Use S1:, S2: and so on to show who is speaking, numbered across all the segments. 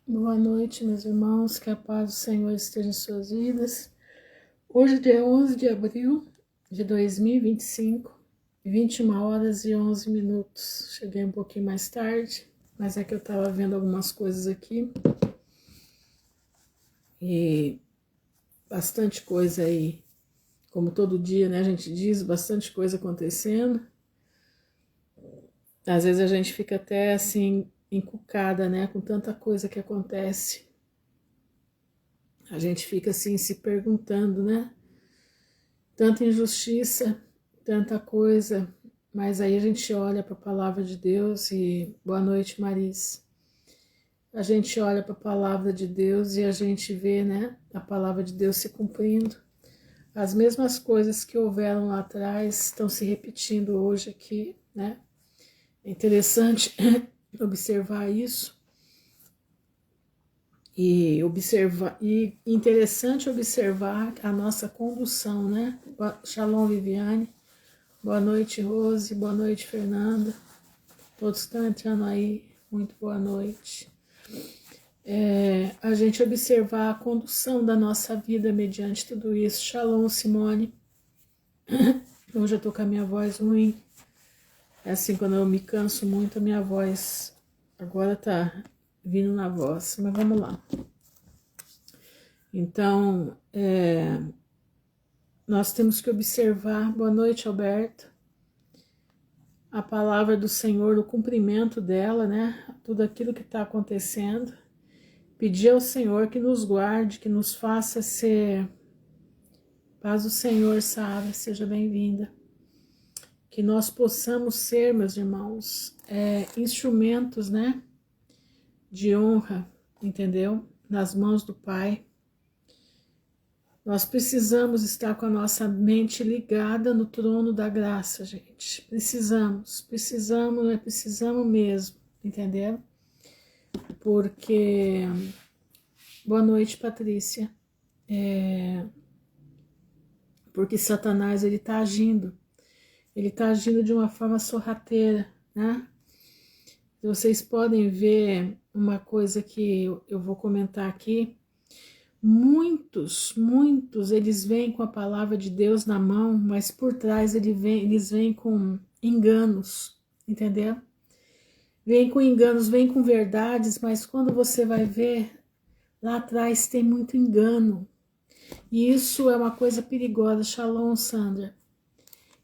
S1: Boa noite, meus irmãos, que a paz do Senhor esteja em suas vidas. Hoje, dia 11 de abril de 2025, 21 horas e 11 minutos. Cheguei um pouquinho mais tarde, mas é que eu estava vendo algumas coisas aqui e bastante coisa aí, como todo dia, né, a gente diz, bastante coisa acontecendo. Às vezes a gente fica até assim, encucada, né, com tanta coisa que acontece. A gente fica assim se perguntando, né? Tanta injustiça, tanta coisa, mas aí a gente olha para a palavra de Deus e boa noite, Maris. A gente olha para a palavra de Deus e a gente vê, né, a palavra de Deus se cumprindo. As mesmas coisas que houveram lá atrás estão se repetindo hoje aqui, né? É interessante observar isso. E interessante observar a nossa condução, né? Shalom, Viviane. Boa noite, Rose. Boa noite, Fernanda. Todos estão entrando aí. Muito boa noite. A gente observar a condução da nossa vida mediante tudo isso. Shalom, Simone. Hoje eu tô com a minha voz ruim. É assim, quando eu me canso muito, a minha voz agora tá vindo na voz. Mas vamos lá. Então, nós temos que observar, boa noite, Alberto, a palavra do Senhor, o cumprimento dela, né? Tudo aquilo que está acontecendo. Pedir ao Senhor que nos guarde, que nos faça ser. Paz do Senhor, Sara, seja bem-vinda. Que nós possamos ser, meus irmãos, instrumentos, né? De honra, entendeu? Nas mãos do Pai. Nós precisamos estar com a nossa mente ligada no trono da graça, gente. Precisamos mesmo, entendeu? Porque, boa noite, Patrícia. Porque Satanás, ele tá agindo de uma forma sorrateira, né? Vocês podem ver uma coisa que eu vou comentar aqui. Muitos, eles vêm com a palavra de Deus na mão, mas por trás eles vêm com enganos, entendeu? Vêm com enganos, vêm com verdades, mas quando você vai ver, lá atrás tem muito engano. E isso é uma coisa perigosa. Shalom, Sandra.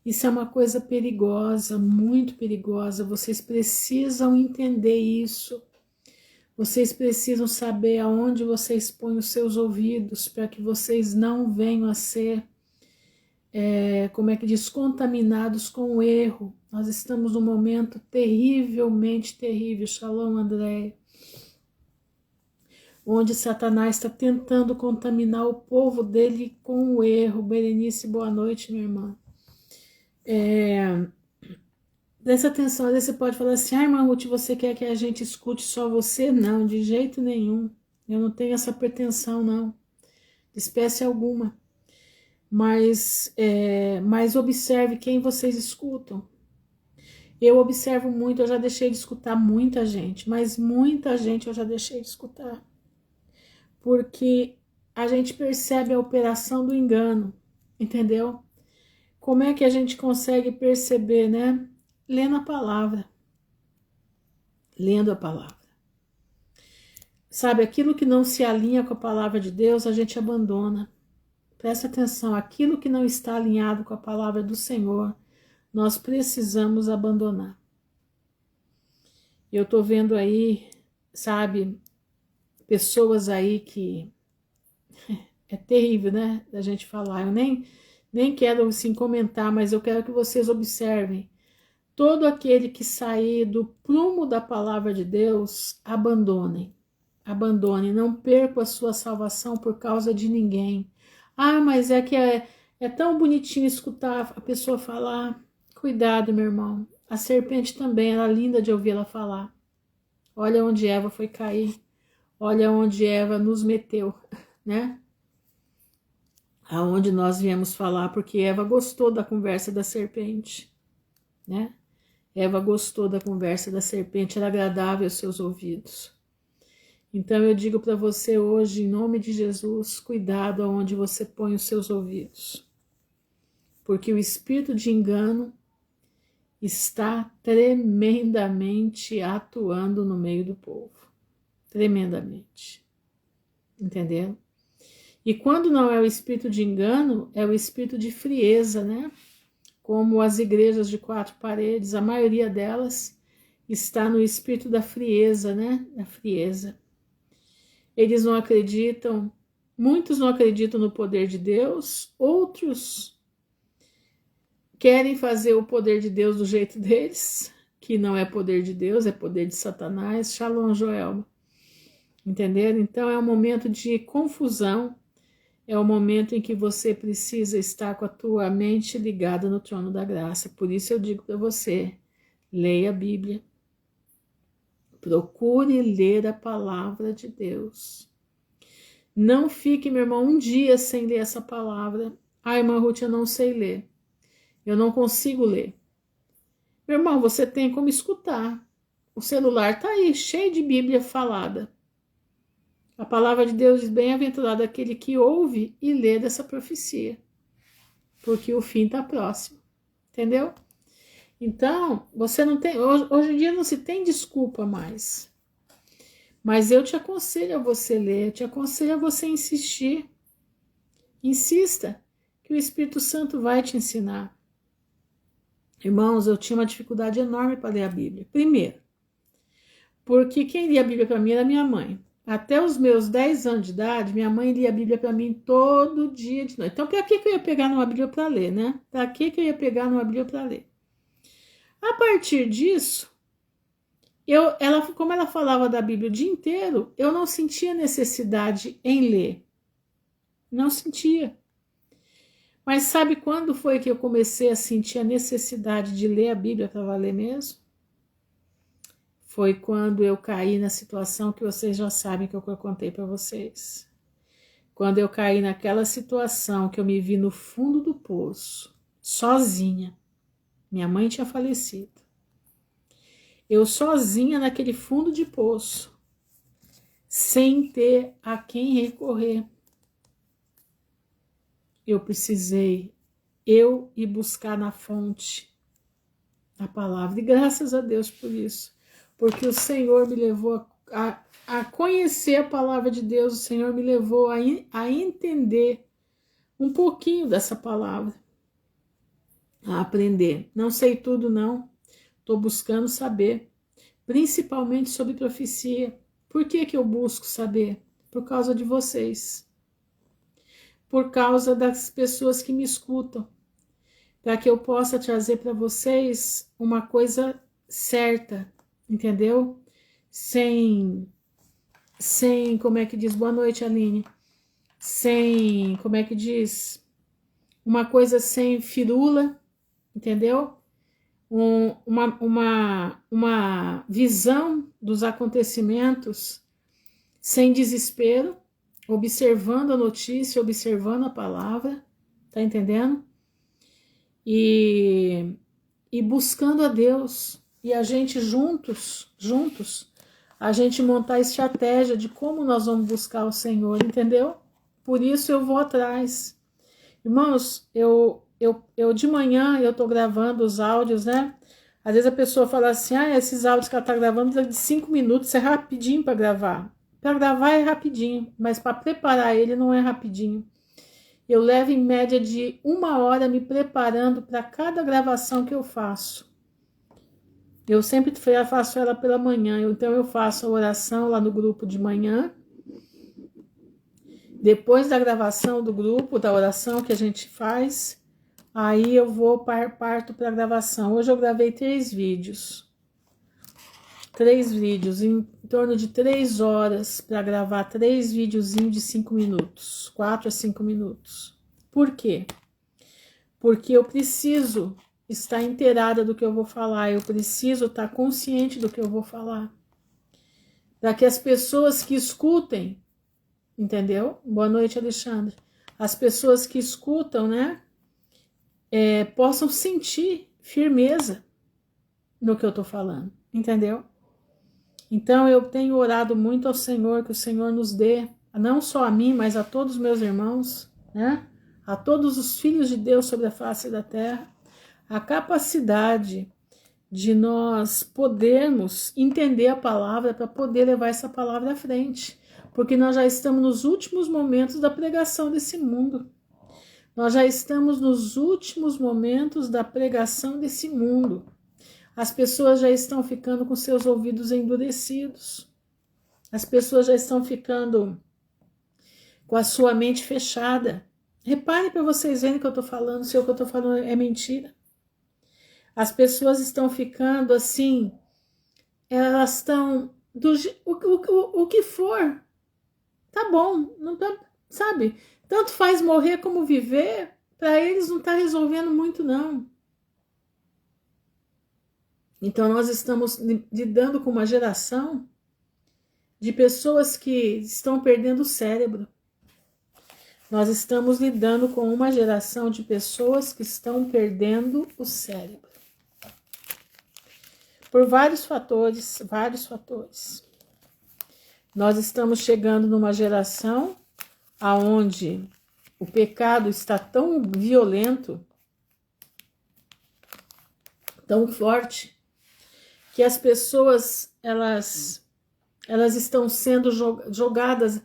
S1: Isso é uma coisa perigosa, muito perigosa. Vocês precisam entender isso. Vocês precisam saber aonde vocês põem os seus ouvidos para que vocês não venham a ser, contaminados com o erro. Nós estamos num momento terrivelmente terrível, Shalom, Andréia, onde Satanás está tentando contaminar o povo dele com o erro. Berenice, boa noite, minha irmã. Presta atenção, às vezes você pode falar assim, irmã Ruth, você quer que a gente escute só você? Não, de jeito nenhum. Eu não tenho essa pretensão, não, de espécie alguma. Mas observe quem vocês escutam. Eu observo muito, eu já deixei de escutar muita gente, mas muita gente eu já deixei de escutar. Porque a gente percebe a operação do engano, entendeu? Como é que a gente consegue perceber, né? Lendo a palavra. Lendo a palavra. Sabe, aquilo que não se alinha com a palavra de Deus, a gente abandona. Presta atenção, aquilo que não está alinhado com a palavra do Senhor, nós precisamos abandonar. Eu tô vendo aí, sabe, pessoas aí que é terrível, né, da gente falar. Eu nem quero assim comentar, mas eu quero que vocês observem. Todo aquele que sair do prumo da palavra de Deus, abandone, não perca a sua salvação por causa de ninguém. Ah, mas é que é tão bonitinho escutar a pessoa falar. Cuidado, meu irmão. A serpente também era linda de ouvir ela falar. Olha onde Eva foi cair. Olha onde Eva nos meteu, né? Aonde nós viemos falar, porque Eva gostou da conversa da serpente, né? Eva gostou da conversa da serpente, era agradável aos seus ouvidos. Então eu digo para você hoje, em nome de Jesus, cuidado aonde você põe os seus ouvidos. Porque o espírito de engano está tremendamente atuando no meio do povo. Tremendamente. Entendeu? E quando não é o espírito de engano, é o espírito de frieza, né? Como as igrejas de 4 paredes, a maioria delas está no espírito da frieza, né? Da frieza. Eles não acreditam, muitos não acreditam no poder de Deus, outros querem fazer o poder de Deus do jeito deles, que não é poder de Deus, é poder de Satanás. Shalom, Joelma. Entenderam? Então é um momento de confusão, é o momento em que você precisa estar com a tua mente ligada no trono da graça. Por isso eu digo para você, leia a Bíblia, procure ler a palavra de Deus. Não fique, meu irmão, um dia sem ler essa palavra. Ai, irmã Ruth, eu não sei ler. Eu não consigo ler. Meu irmão, você tem como escutar. O celular está aí, cheio de Bíblia falada. A palavra de Deus diz, bem-aventurado aquele que ouve e lê dessa profecia. Porque o fim está próximo. Entendeu? Então, você não tem... Hoje em dia não se tem desculpa mais. Mas eu te aconselho a você ler, eu te aconselho a você insistir. Insista, que o Espírito Santo vai te ensinar. Irmãos, eu tinha uma dificuldade enorme para ler a Bíblia. Primeiro, porque quem lia a Bíblia para mim era minha mãe. Até os meus 10 anos de idade, minha mãe lia a Bíblia para mim todo dia de noite. Então, para que eu ia pegar numa Bíblia para ler, né? Para que eu ia pegar numa Bíblia para ler? A partir disso, como ela falava da Bíblia o dia inteiro, eu não sentia necessidade em ler. Não sentia. Mas sabe quando foi que eu comecei a sentir a necessidade de ler a Bíblia para valer mesmo? Foi quando eu caí na situação que vocês já sabem que eu contei para vocês. Quando eu caí naquela situação que eu me vi no fundo do poço, sozinha. Minha mãe tinha falecido. Eu sozinha naquele fundo de poço, sem ter a quem recorrer. Eu precisei ir buscar na fonte a palavra. E graças a Deus por isso. Porque o Senhor me levou a conhecer a palavra de Deus. O Senhor me levou a entender um pouquinho dessa palavra. A aprender. Não sei tudo não. Estou buscando saber. Principalmente sobre profecia. Por que eu busco saber? Por causa de vocês. Por causa das pessoas que me escutam, para que eu possa trazer para vocês uma coisa certa, entendeu? Sem, como é que diz? Boa noite, Aline. Sem, como é que diz? Uma coisa sem firula, entendeu? Uma visão dos acontecimentos sem desespero, observando a notícia, observando a palavra, tá entendendo? E buscando a Deus, e a gente juntos, a gente montar a estratégia de como nós vamos buscar o Senhor, entendeu? Por isso eu vou atrás. Irmãos, eu de manhã eu tô gravando os áudios, né? Às vezes a pessoa fala assim, esses áudios que ela tá gravando é de 5 minutos, é rapidinho para gravar. Para gravar é rapidinho, mas para preparar ele não é rapidinho. Eu levo em média de 1 hora me preparando para cada gravação que eu faço. Eu sempre faço ela pela manhã, então eu faço a oração lá no grupo de manhã. Depois da gravação do grupo, da oração que a gente faz, aí eu parto para a gravação. Hoje eu gravei 3 vídeos. 3 vídeos, em torno de 3 horas para gravar 3 videozinhos de 5 minutos, 4 a 5 minutos. Por quê? Porque eu preciso estar inteirada do que eu vou falar, eu preciso estar consciente do que eu vou falar. Para que as pessoas que escutem, entendeu? Boa noite, Alexandre. As pessoas que escutam, né, possam sentir firmeza no que eu tô falando, entendeu? Então eu tenho orado muito ao Senhor, que o Senhor nos dê, não só a mim, mas a todos os meus irmãos, né? A todos os filhos de Deus sobre a face da terra, a capacidade de nós podermos entender a palavra para poder levar essa palavra à frente, porque nós já estamos nos últimos momentos da pregação desse mundo. Nós já estamos nos últimos momentos da pregação desse mundo. As pessoas já estão ficando com seus ouvidos endurecidos. As pessoas já estão ficando com a sua mente fechada. Reparem para vocês verem o que eu estou falando, se o que eu estou falando é mentira. As pessoas estão ficando assim, elas estão o que for, tá bom, não tá, sabe? Tanto faz morrer como viver, para eles não está resolvendo muito não. Então nós estamos lidando com uma geração de pessoas que estão perdendo o cérebro. Nós estamos lidando com uma geração de pessoas que estão perdendo o cérebro. Por vários fatores, Nós estamos chegando numa geração aonde o pecado está tão violento, tão forte, que as pessoas, elas estão sendo jogadas,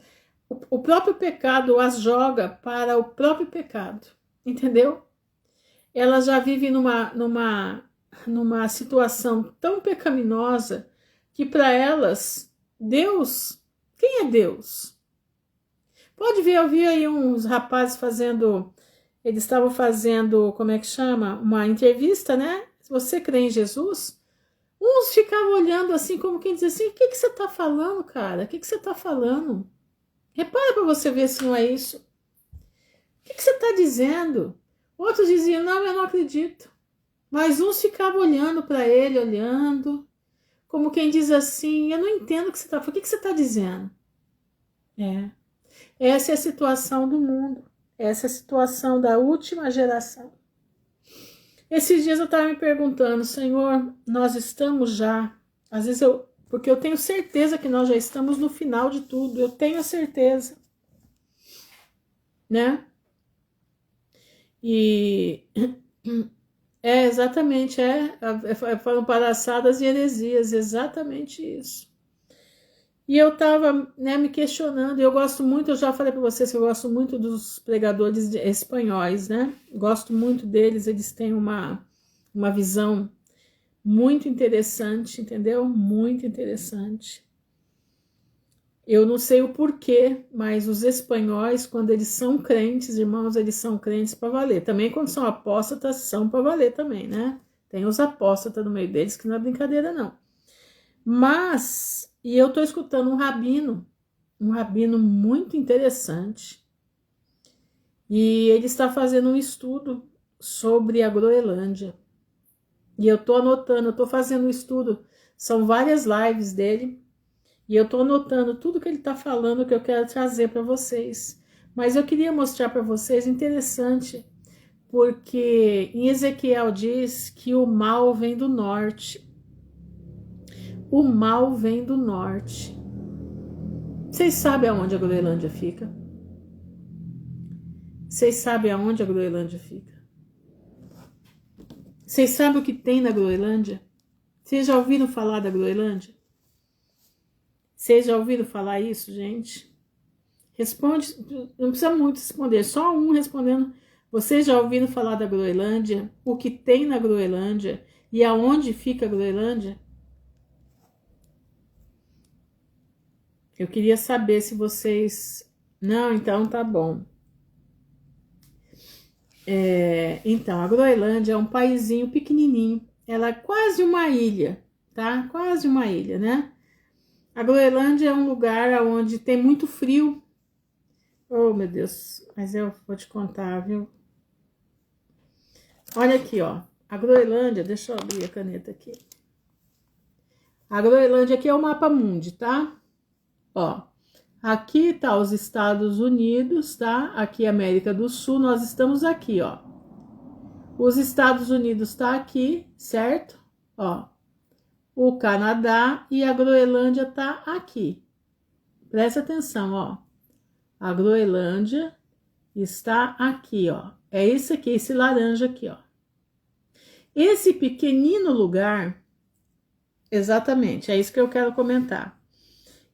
S1: o próprio pecado as joga para o próprio pecado, entendeu? Elas já vivem numa situação tão pecaminosa que para elas, Deus, quem é Deus? Pode ver, eu vi aí uns rapazes eles estavam fazendo, como é que chama? Uma entrevista, né? Se você crê em Jesus, uns ficavam olhando assim, como quem diz assim, o que você tá falando, cara? O que você tá falando? Repara para você ver se não é isso. O que você tá dizendo? Outros diziam, não, eu não acredito. Mas uns ficavam olhando para ele, olhando, como quem diz assim, eu não entendo o que você está falando, o que você está dizendo? Essa é a situação do mundo, essa é a situação da última geração. Esses dias eu estava me perguntando, Senhor, nós estamos já, às vezes porque eu tenho certeza que nós já estamos no final de tudo, eu tenho a certeza, né? E exatamente, foram palhaçadas e heresias, exatamente isso. E eu estava, né, me questionando, eu gosto muito, eu já falei para vocês que eu gosto muito dos pregadores espanhóis, né? Gosto muito deles, eles têm uma visão muito interessante, entendeu? Muito interessante. Eu não sei o porquê, mas os espanhóis, quando eles são crentes, irmãos, eles são crentes para valer. Também quando são apóstatas, são para valer também, né? Tem os apóstatas no meio deles, que não é brincadeira, não. Mas, e eu estou escutando um rabino muito interessante, e ele está fazendo um estudo sobre a Groenlândia. E eu estou anotando, eu estou fazendo um estudo, são várias lives dele, e eu estou anotando tudo que ele está falando que eu quero trazer para vocês. Mas eu queria mostrar para vocês, interessante, porque em Ezequiel diz que o mal vem do norte. O mal vem do norte. Vocês sabem aonde a Groenlândia fica? Vocês sabem aonde a Groenlândia fica? Vocês sabem o que tem na Groenlândia? Vocês já ouviram falar da Groenlândia? Vocês já ouviram falar isso, gente? Responde, não precisa muito responder, só um respondendo. Vocês já ouviram falar da Groenlândia? O que tem na Groenlândia? E aonde fica a Groenlândia? Eu queria saber se vocês... Não, então tá bom. Então, a Groenlândia é um paizinho pequenininho. Ela é quase uma ilha, tá? Quase uma ilha, né? A Groenlândia é um lugar onde tem muito frio. Oh, meu Deus, mas eu vou te contar, viu? Olha aqui, ó. A Groenlândia, deixa eu abrir a caneta aqui. A Groenlândia aqui é o mapa mundi, tá? Ó, aqui tá os Estados Unidos, tá? Aqui é América do Sul, nós estamos aqui, ó. Os Estados Unidos tá aqui, certo? Ó. o Canadá e a Groenlândia tá aqui. Presta atenção, ó. A Groenlândia está aqui, ó. É esse aqui, esse laranja aqui, ó. Esse pequenino lugar, exatamente, é isso que eu quero comentar.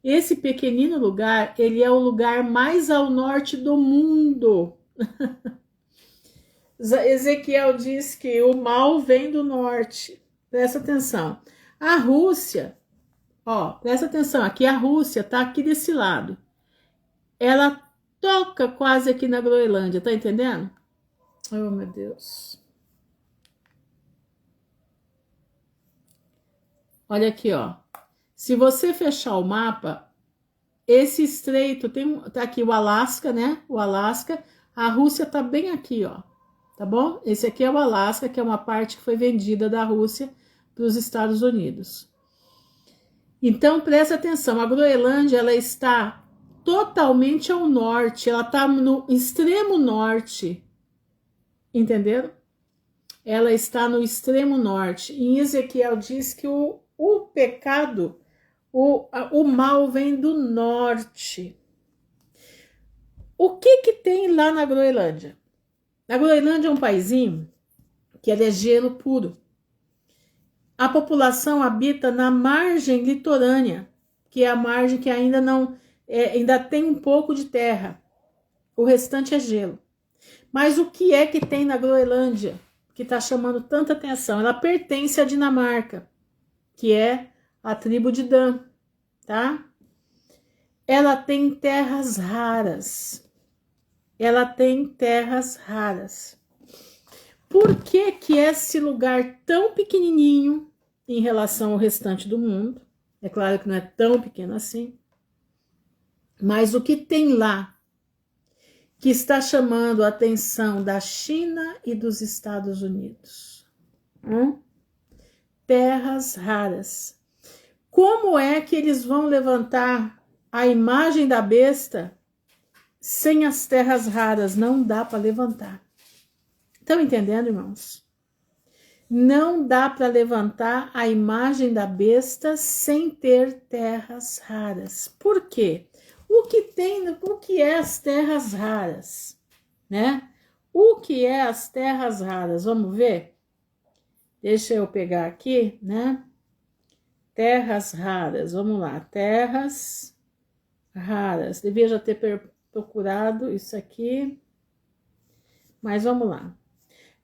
S1: Esse pequenino lugar, ele é o lugar mais ao norte do mundo. Ezequiel diz que o mal vem do norte. Presta atenção. A Rússia, ó, presta atenção, aqui a Rússia tá aqui desse lado. Ela toca quase aqui na Groenlândia, tá entendendo? Oh, meu Deus. Olha aqui, ó. Se você fechar o mapa, esse estreito tá aqui o Alasca, né? O Alasca, a Rússia tá bem aqui, ó. Tá bom? Esse aqui é o Alasca, que é uma parte que foi vendida da Rússia para os Estados Unidos. Então, presta atenção, a Groenlândia, ela está totalmente ao norte, ela está no extremo norte, entenderam? Ela está no extremo norte. Em Ezequiel diz que o pecado, o mal vem do norte. O que tem lá na Groenlândia? A Groenlândia é um paizinho que é gelo puro. A população habita na margem litorânea, que é a margem que ainda não ainda tem um pouco de terra. O restante é gelo. Mas o que é que tem na Groenlândia que está chamando tanta atenção? Ela pertence à Dinamarca, que é a tribo de Dan, tá? Ela tem terras raras. Ela tem terras raras. Por que que esse lugar tão pequenininho em relação ao restante do mundo? É claro que não é tão pequeno assim. Mas o que tem lá que está chamando a atenção da China e dos Estados Unidos? Terras raras. Como é que eles vão levantar a imagem da besta sem as terras raras? Não dá para levantar. Estão entendendo, irmãos? Não dá para levantar a imagem da besta sem ter terras raras. Por quê? O que é as terras raras, né? O que é as terras raras? Vamos ver? Deixa eu pegar aqui, né? Terras raras, vamos lá. Terras raras. Devia já ter procurado isso aqui. Mas vamos lá.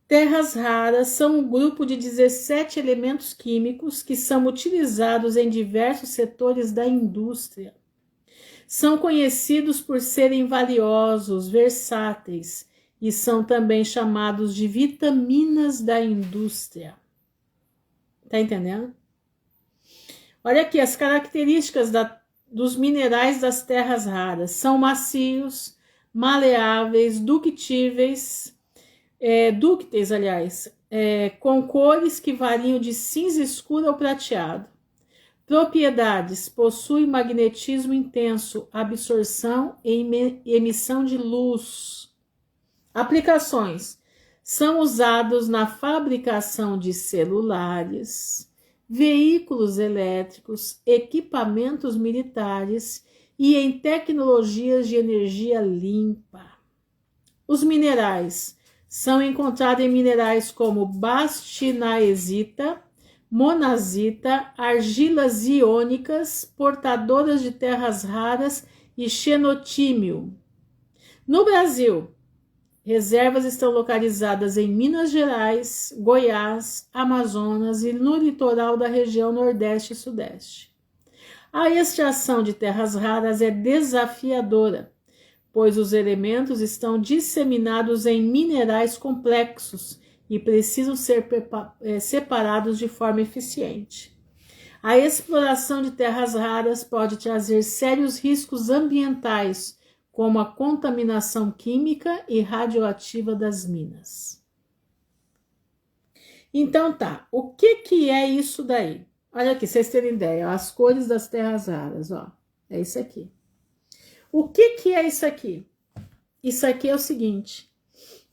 S1: Terras raras são um grupo de 17 elementos químicos que são utilizados em diversos setores da indústria. São conhecidos por serem valiosos, versáteis e são também chamados de vitaminas da indústria. Tá entendendo? Olha aqui as características dos minerais das terras raras. São macios, maleáveis, ductíveis, dúcteis, aliás, com cores que variam de cinza escuro ao prateado. Propriedades: possui magnetismo intenso, absorção e emissão de luz. Aplicações: são usados na fabricação de celulares, veículos elétricos, equipamentos militares e em tecnologias de energia limpa. Os minerais são encontrados em minerais como bastinaesita, monazita, argilas iônicas, portadoras de terras raras e xenotímio. No Brasil, reservas estão localizadas em Minas Gerais, Goiás, Amazonas e no litoral da região Nordeste e Sudeste. A extração de terras raras é desafiadora, pois os elementos estão disseminados em minerais complexos e precisam ser separados de forma eficiente. A exploração de terras raras pode trazer sérios riscos ambientais, como a contaminação química e radioativa das minas. Então tá, o que é isso daí? Olha aqui, vocês terem ideia, as cores das terras raras, ó, é isso aqui. O que é isso aqui? Isso aqui é o seguinte,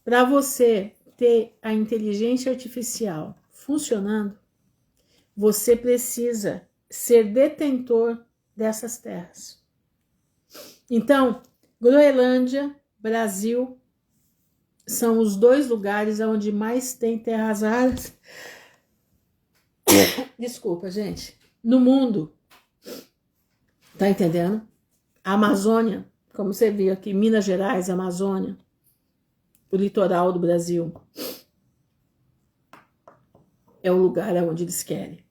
S1: para você ter a inteligência artificial funcionando, você precisa ser detentor dessas terras. Então, Groenlândia, Brasil, são os dois lugares onde mais tem terras raras. Desculpa, gente. No mundo. Tá entendendo? A Amazônia, como você viu aqui, Minas Gerais, Amazônia, o litoral do Brasil, é o lugar onde eles querem.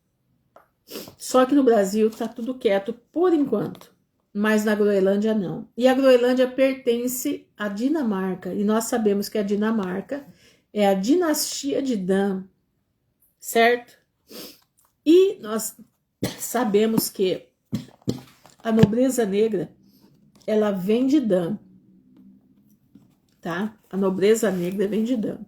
S1: Só que no Brasil tá tudo quieto por enquanto, mas na Groenlândia não. E a Groenlândia pertence à Dinamarca, e nós sabemos que a Dinamarca é a dinastia de Dan, certo? E nós sabemos que a nobreza negra, ela vem de Dan, tá? A nobreza negra vem de Dan.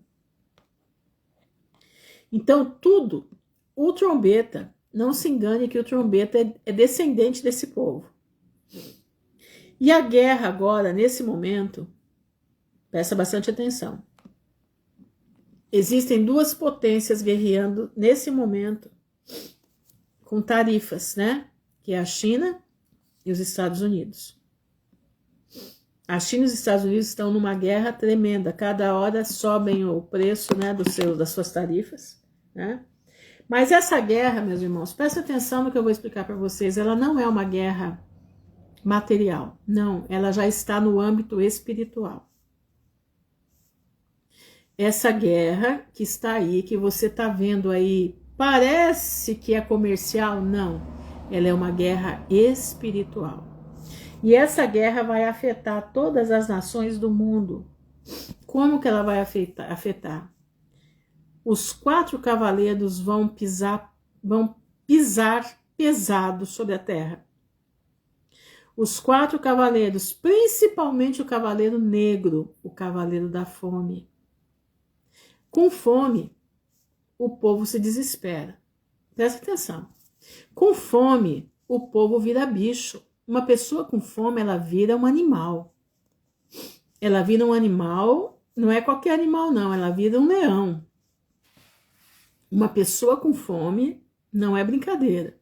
S1: Então, tudo, o trombeta, não se engane que o trombeta é descendente desse povo. E a guerra agora, nesse momento, presta bastante atenção. Existem duas potências guerreando nesse momento com tarifas, né? Que é a China e os Estados Unidos. A China e os Estados Unidos estão numa guerra tremenda. Cada hora sobem o preço, né, das suas tarifas, né? Mas essa guerra, meus irmãos, presta atenção no que eu vou explicar para vocês. Ela não é uma guerra material. Não, ela já está no âmbito espiritual. Essa guerra que está aí, que você está vendo aí, parece que é comercial? Não. Ela é uma guerra espiritual. E essa guerra vai afetar todas as nações do mundo. Como que ela vai afetar? Os 4 cavaleiros vão pisar pesado sobre a terra. Os 4 cavaleiros, principalmente o cavaleiro negro, o cavaleiro da fome. Com fome, o povo se desespera. Presta atenção. Com fome, o povo vira bicho. Uma pessoa com fome, ela vira um animal. Ela vira um animal, não é qualquer animal não, ela vira um leão. Uma pessoa com fome não é brincadeira.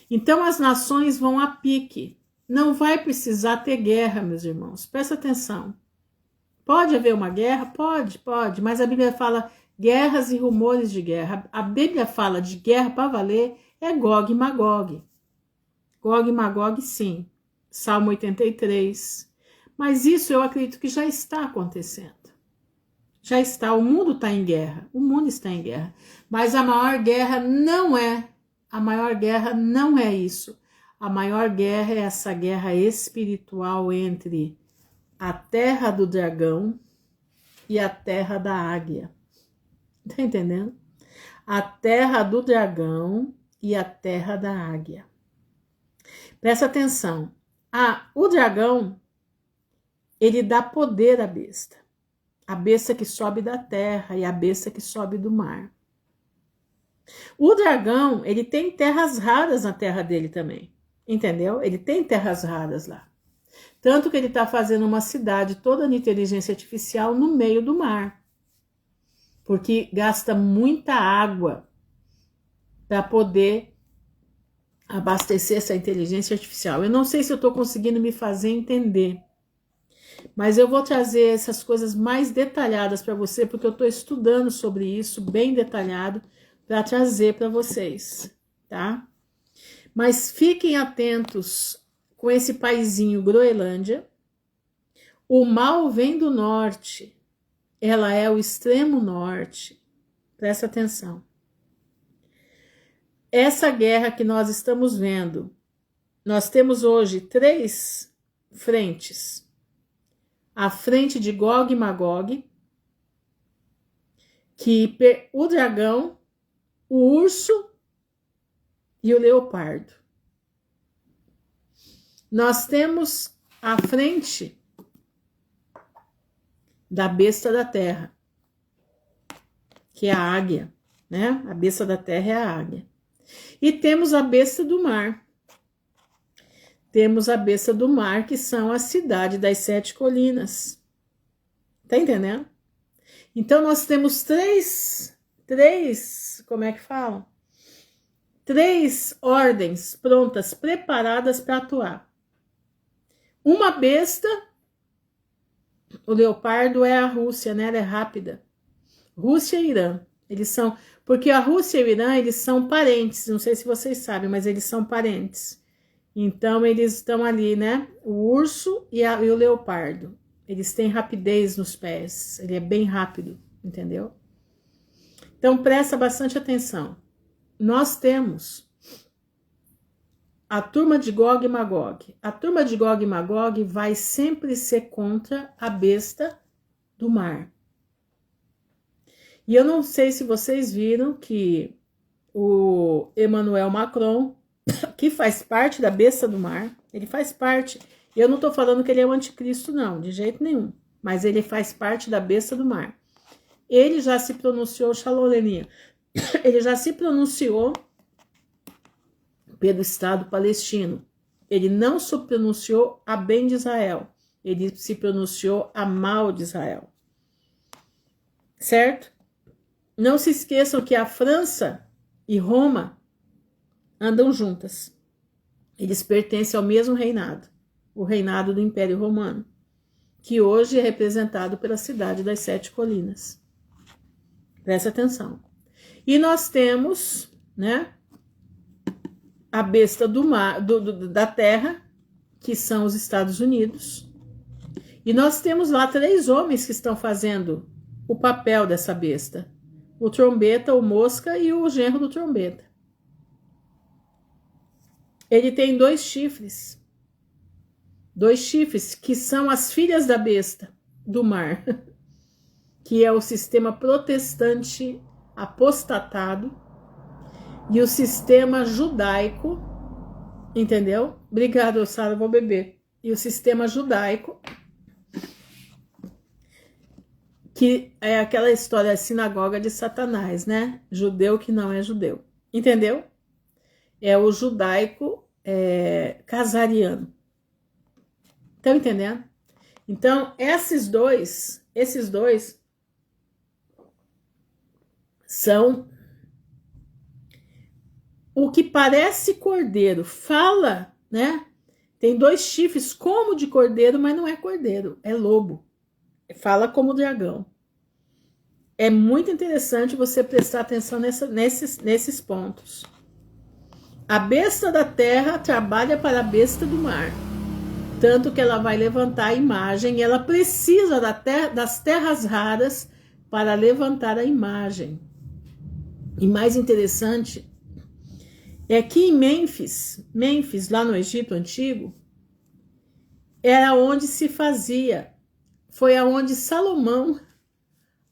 S1: Então as nações vão a pique. Não vai precisar ter guerra, meus irmãos. Presta atenção. Pode haver uma guerra? Pode, mas a Bíblia fala guerras e rumores de guerra. A Bíblia fala de guerra para valer, é Gog e Magog. Gog e Magog, sim. Salmo 83. Mas isso eu acredito que já está acontecendo. Já está, o mundo está em guerra. O mundo está em guerra. Mas a maior guerra não é. A maior guerra não é isso. A maior guerra é essa guerra espiritual entre a terra do dragão e a terra da águia. Tá entendendo? A terra do dragão e a terra da águia. Presta atenção. O dragão, ele dá poder à besta. A besta que sobe da terra e a besta que sobe do mar. O dragão, ele tem terras raras na terra dele também. Entendeu? Ele tem terras raras lá. Tanto que ele está fazendo uma cidade toda de inteligência artificial no meio do mar. Porque gasta muita água para poder abastecer essa inteligência artificial. Eu não sei se eu estou conseguindo me fazer entender. Mas eu vou trazer essas coisas mais detalhadas para você, porque eu estou estudando sobre isso, bem detalhado, para trazer para vocês, tá? Mas fiquem atentos com esse paizinho Groenlândia. O mal vem do norte. Ela é o extremo norte. Presta atenção. Essa guerra que nós estamos vendo, nós temos hoje 3 frentes. A frente de Gog e Magog, que o dragão, o urso e o leopardo. Nós temos a frente da besta da terra, que é a águia, né? A besta da terra é a águia. E temos a besta do mar. Temos a besta do mar, que são a cidade das 7 colinas. Tá entendendo? Então, nós temos três, como é que falam? 3 ordens prontas, preparadas para atuar. Uma besta, o leopardo é a Rússia, né? Ela é rápida. Rússia e Irã, eles são... Porque a Rússia e o Irã, eles são parentes, não sei se vocês sabem, mas eles são parentes. Então, eles estão ali, né? O urso e o leopardo. Eles têm rapidez nos pés, ele é bem rápido, entendeu? Então, presta bastante atenção. Nós temos a turma de Gog e Magog. A turma de Gog e Magog vai sempre ser contra a besta do mar. E eu não sei se vocês viram que o Emmanuel Macron, que faz parte da besta do mar, ele faz parte. Eu não estou falando que ele é o anticristo, não, de jeito nenhum. Mas ele faz parte da besta do mar. Ele já se pronunciou, Shalom Leninha, ele já se pronunciou pelo Estado palestino. Ele não se pronunciou a bem de Israel. Ele se pronunciou a mal de Israel. Certo? Não se esqueçam que a França e Roma andam juntas. Eles pertencem ao mesmo reinado, o reinado do Império Romano, que hoje é representado pela cidade das 7 colinas. Presta atenção. E nós temos, né, a besta do mar, da terra, que são os Estados Unidos. E nós temos lá 3 homens que estão fazendo o papel dessa besta. O trombeta, o mosca e o genro do trombeta. Ele tem 2 chifres. 2 chifres que são as filhas da besta do mar. Que é o sistema protestante apostatado e o sistema judaico, entendeu? Obrigado, Sara, vou beber. E o sistema judaico, que é aquela história, a sinagoga de Satanás, né? Judeu que não é judeu, entendeu? É o judaico casariano. Estão entendendo? Então, esses dois são o que parece cordeiro, fala, né? Tem 2 chifres como de cordeiro, mas não é cordeiro, é lobo. Fala como dragão. É muito interessante você prestar atenção nesses pontos. A besta da terra trabalha para a besta do mar. Tanto que ela vai levantar a imagem, e ela precisa das terras raras para levantar a imagem. E mais interessante é que em Mênfis, lá no Egito Antigo, era onde se fazia, foi aonde Salomão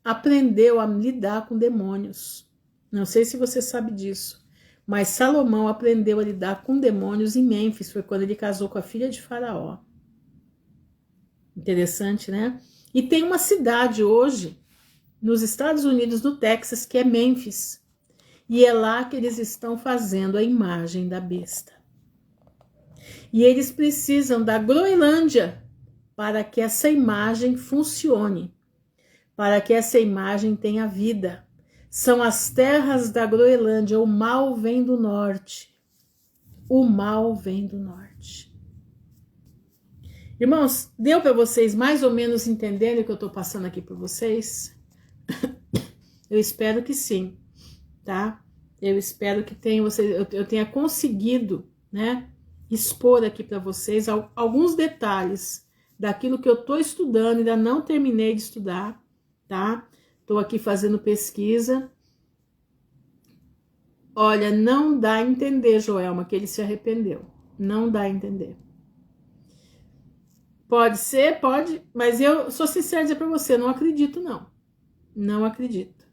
S1: aprendeu a lidar com demônios. Não sei se você sabe disso, mas Salomão aprendeu a lidar com demônios em Mênfis, foi quando ele casou com a filha de Faraó. Interessante, né? E tem uma cidade hoje, nos Estados Unidos, no Texas, que é Mênfis. E é lá que eles estão fazendo a imagem da besta. E eles precisam da Groenlândia para que essa imagem funcione, para que essa imagem tenha vida. São as terras da Groenlândia, o mal vem do norte. O mal vem do norte. Irmãos, deu para vocês mais ou menos entenderem o que eu estou passando aqui para vocês? Eu espero que sim, tá? Eu espero que eu tenha conseguido, né, expor aqui para vocês alguns detalhes daquilo que eu estou estudando, ainda não terminei de estudar, tá? Estou aqui fazendo pesquisa. Olha, não dá a entender, Joelma, que ele se arrependeu. Não dá a entender. Pode ser, pode, mas eu sou sincera dizer para você, não acredito, não. Não acredito.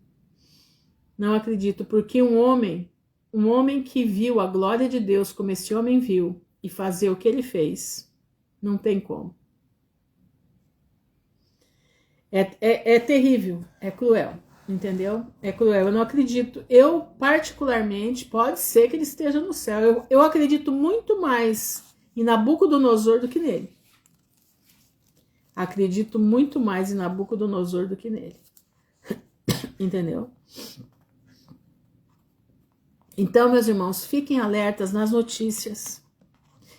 S1: Não acredito, porque um homem que viu a glória de Deus como esse homem viu e fazer o que ele fez, não tem como. É terrível, é cruel, entendeu? É cruel, eu não acredito. Eu, particularmente, pode ser que ele esteja no céu. Eu acredito muito mais em Nabucodonosor do que nele. Acredito muito mais em Nabucodonosor do que nele. Entendeu? Então, meus irmãos, fiquem alertas nas notícias.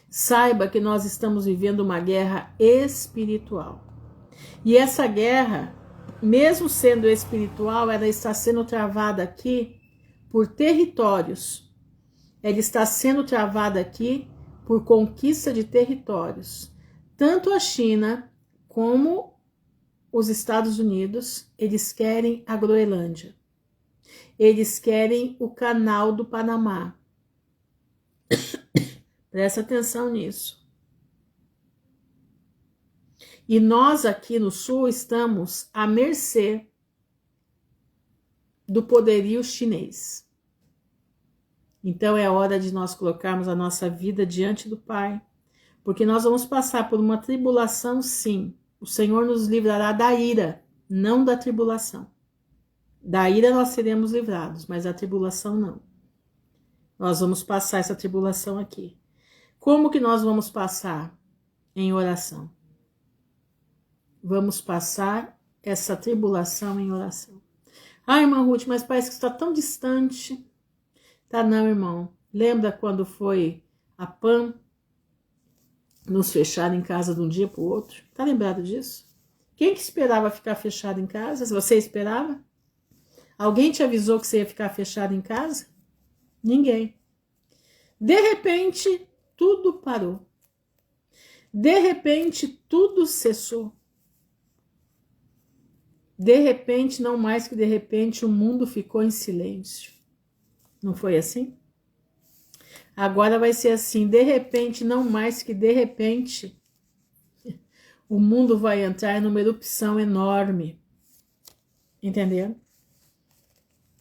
S1: Saiba que nós estamos vivendo uma guerra espiritual. E essa guerra, mesmo sendo espiritual, ela está sendo travada aqui por territórios. Ela está sendo travada aqui por conquista de territórios. Tanto a China como os Estados Unidos, eles querem a Groenlândia. Eles querem o canal do Panamá. Presta atenção nisso. E nós aqui no Sul estamos à mercê do poderio chinês. Então é hora de nós colocarmos a nossa vida diante do Pai, porque nós vamos passar por uma tribulação, sim. O Senhor nos livrará da ira, não da tribulação. Da ira nós seremos livrados, mas da tribulação não. Nós vamos passar essa tribulação aqui. Como que nós vamos passar? Em oração. Vamos passar essa tribulação em oração. Ah, irmã Ruth, mas parece que está tão distante. Tá não, irmão. Lembra quando foi a PAN nos fechar em casa de um dia para o outro? Tá lembrado disso? Quem que esperava ficar fechado em casa? Você esperava? Alguém te avisou que você ia ficar fechado em casa? Ninguém. De repente, tudo parou. De repente, tudo cessou. De repente, não mais que de repente, o mundo ficou em silêncio. Não foi assim? Agora vai ser assim, de repente, não mais que de repente, o mundo vai entrar numa erupção enorme. Entendeu?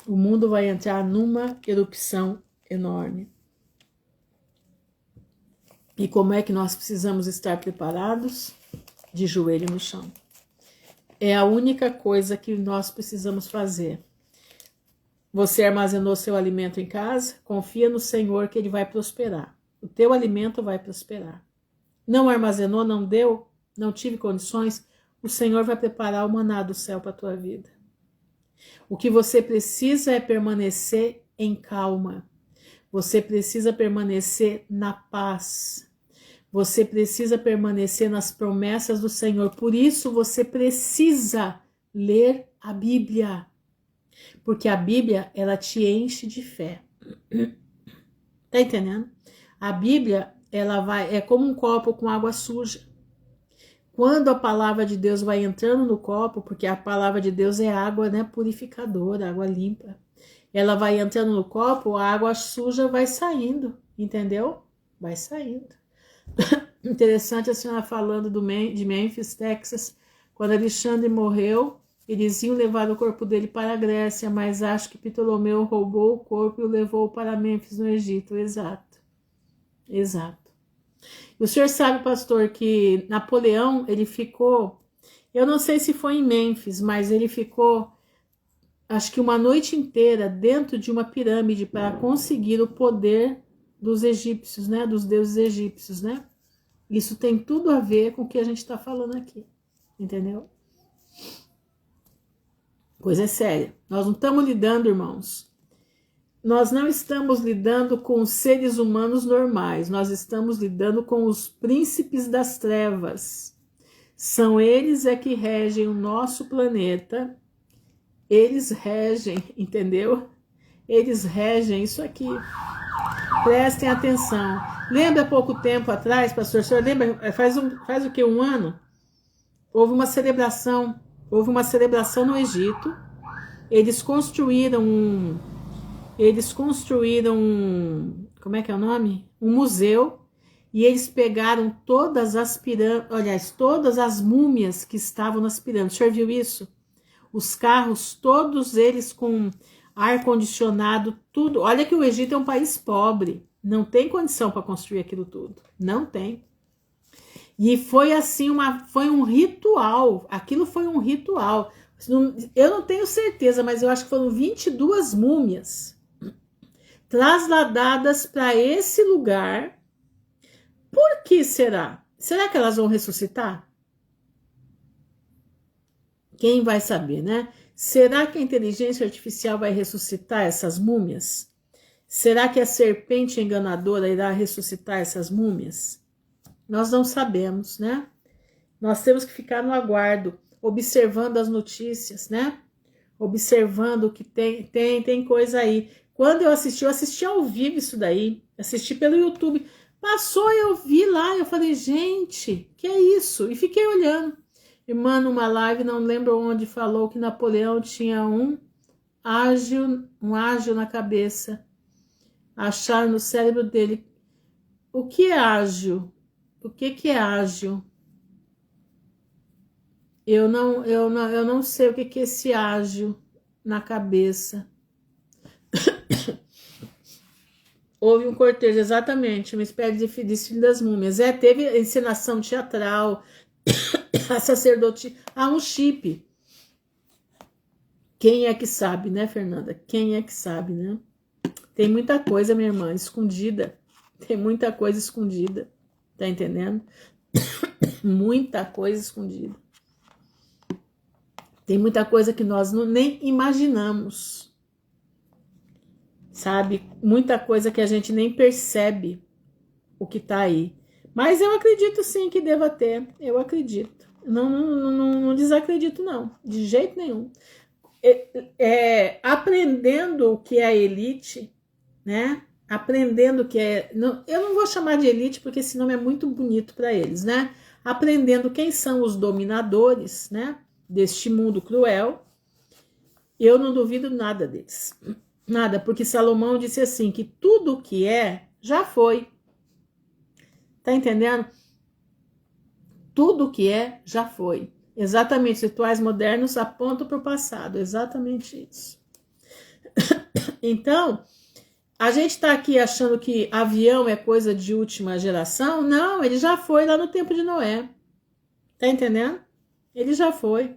S1: O mundo vai entrar numa erupção enorme. E como é que nós precisamos estar preparados? De joelho no chão. É a única coisa que nós precisamos fazer. Você armazenou seu alimento em casa? Confia no Senhor que Ele vai prosperar. O teu alimento vai prosperar. Não armazenou, não deu, não tive condições, o Senhor vai preparar o maná do céu para a tua vida. O que você precisa é permanecer em calma. Você precisa permanecer na paz. Você precisa permanecer nas promessas do Senhor. Por isso você precisa ler a Bíblia. Porque a Bíblia, ela te enche de fé. Tá entendendo? A Bíblia, é como um copo com água suja. Quando a palavra de Deus vai entrando no copo, porque a palavra de Deus é água, né, purificadora, água limpa. Ela vai entrando no copo, a água suja vai saindo, entendeu? Vai saindo. Interessante a senhora falando de Memphis, Texas. Quando Alexandre morreu, eles iam levar o corpo dele para a Grécia, mas acho que Ptolomeu roubou o corpo e o levou para Memphis, no Egito. Exato. Exato. O senhor sabe, pastor, que Napoleão, ele ficou, eu não sei se foi em Memphis, mas ele ficou, acho que uma noite inteira dentro de uma pirâmide para conseguir o poder dos egípcios, né? Dos deuses egípcios, né? Isso tem tudo a ver com o que a gente está falando aqui, entendeu? Coisa é séria. Nós não estamos lidando, irmãos. Nós não estamos lidando com os seres humanos normais. Nós estamos lidando com os príncipes das trevas. São eles que regem o nosso planeta. Eles regem, entendeu? Eles regem isso aqui. Prestem atenção. Lembra pouco tempo atrás, pastor? O senhor lembra? Faz o que? Um ano? Houve uma celebração no Egito. Eles construíram como é que é o nome? Um museu, e eles pegaram todas as pirâmides, aliás, todas as múmias que estavam nas pirâmides. O senhor viu isso? Os carros, todos eles com ar-condicionado, tudo. Olha que o Egito é um país pobre, não tem condição para construir aquilo tudo, não tem. E foi assim, foi um ritual, aquilo foi um ritual. Eu não tenho certeza, mas eu acho que foram 22 múmias trasladadas para esse lugar. Por que será? Será que elas vão ressuscitar? Quem vai saber, né? Será que a inteligência artificial vai ressuscitar essas múmias? Será que a serpente enganadora irá ressuscitar essas múmias? Nós não sabemos, né? Nós temos que ficar no aguardo, observando as notícias, né? Observando que tem coisa aí. Quando eu assisti ao vivo isso daí, assisti pelo YouTube. Passou, eu vi lá, eu falei, gente, que é isso? E fiquei olhando. Irmã, numa live, não lembro onde, falou que Napoleão tinha um ágil na cabeça. Acharam no cérebro dele. O que é ágil? O que é ágil? Eu não sei o que é esse ágil na cabeça. Houve um cortejo, exatamente, uma espécie de desfile das múmias. Teve encenação teatral, a sacerdote, um chip. Quem é que sabe, né, Fernanda? Quem é que sabe, né? Tem muita coisa, minha irmã, escondida. Tem muita coisa escondida. Tá entendendo? Muita coisa escondida. Tem muita coisa que nós nem imaginamos. Sabe? Muita coisa que a gente nem percebe o que tá aí. Mas eu acredito sim que deva ter. Eu acredito. Não desacredito, não. De jeito nenhum. Aprendendo o que é a elite, né? Aprendendo o que é... eu não vou chamar de elite porque esse nome é muito bonito para eles, né? Aprendendo quem são os dominadores, né? Deste mundo cruel. Eu não duvido nada deles. Nada, porque Salomão disse assim, que tudo o que é, já foi. Tá entendendo? Tudo o que é, já foi. Exatamente, os rituais modernos apontam para o passado, exatamente isso. Então, a gente está aqui achando que avião é coisa de última geração? Não, ele já foi lá no tempo de Noé. Tá entendendo? Ele já foi.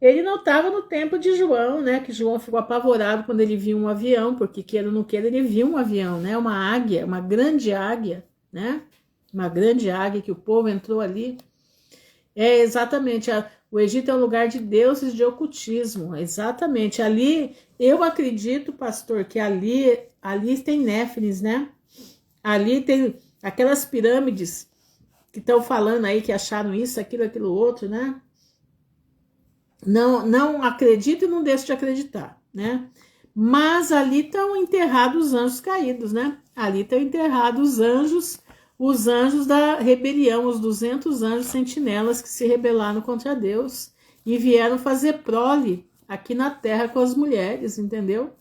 S1: Ele não estava no tempo de João, né? Que João ficou apavorado quando ele viu um avião, porque queira ou não queira, ele viu um avião, né? Uma águia, uma grande águia, né? Uma grande águia que o povo entrou ali. Exatamente, o Egito é um lugar de deuses de ocultismo, exatamente. Ali, eu acredito, pastor, que ali tem néfilins, né? Ali tem aquelas pirâmides que estão falando aí que acharam isso, aquilo outro, né? Não acredito e não deixo de acreditar, né? Mas ali estão enterrados os anjos caídos, né? Ali estão enterrados os anjos da rebelião, os 200 anjos sentinelas que se rebelaram contra Deus e vieram fazer prole aqui na terra com as mulheres, entendeu?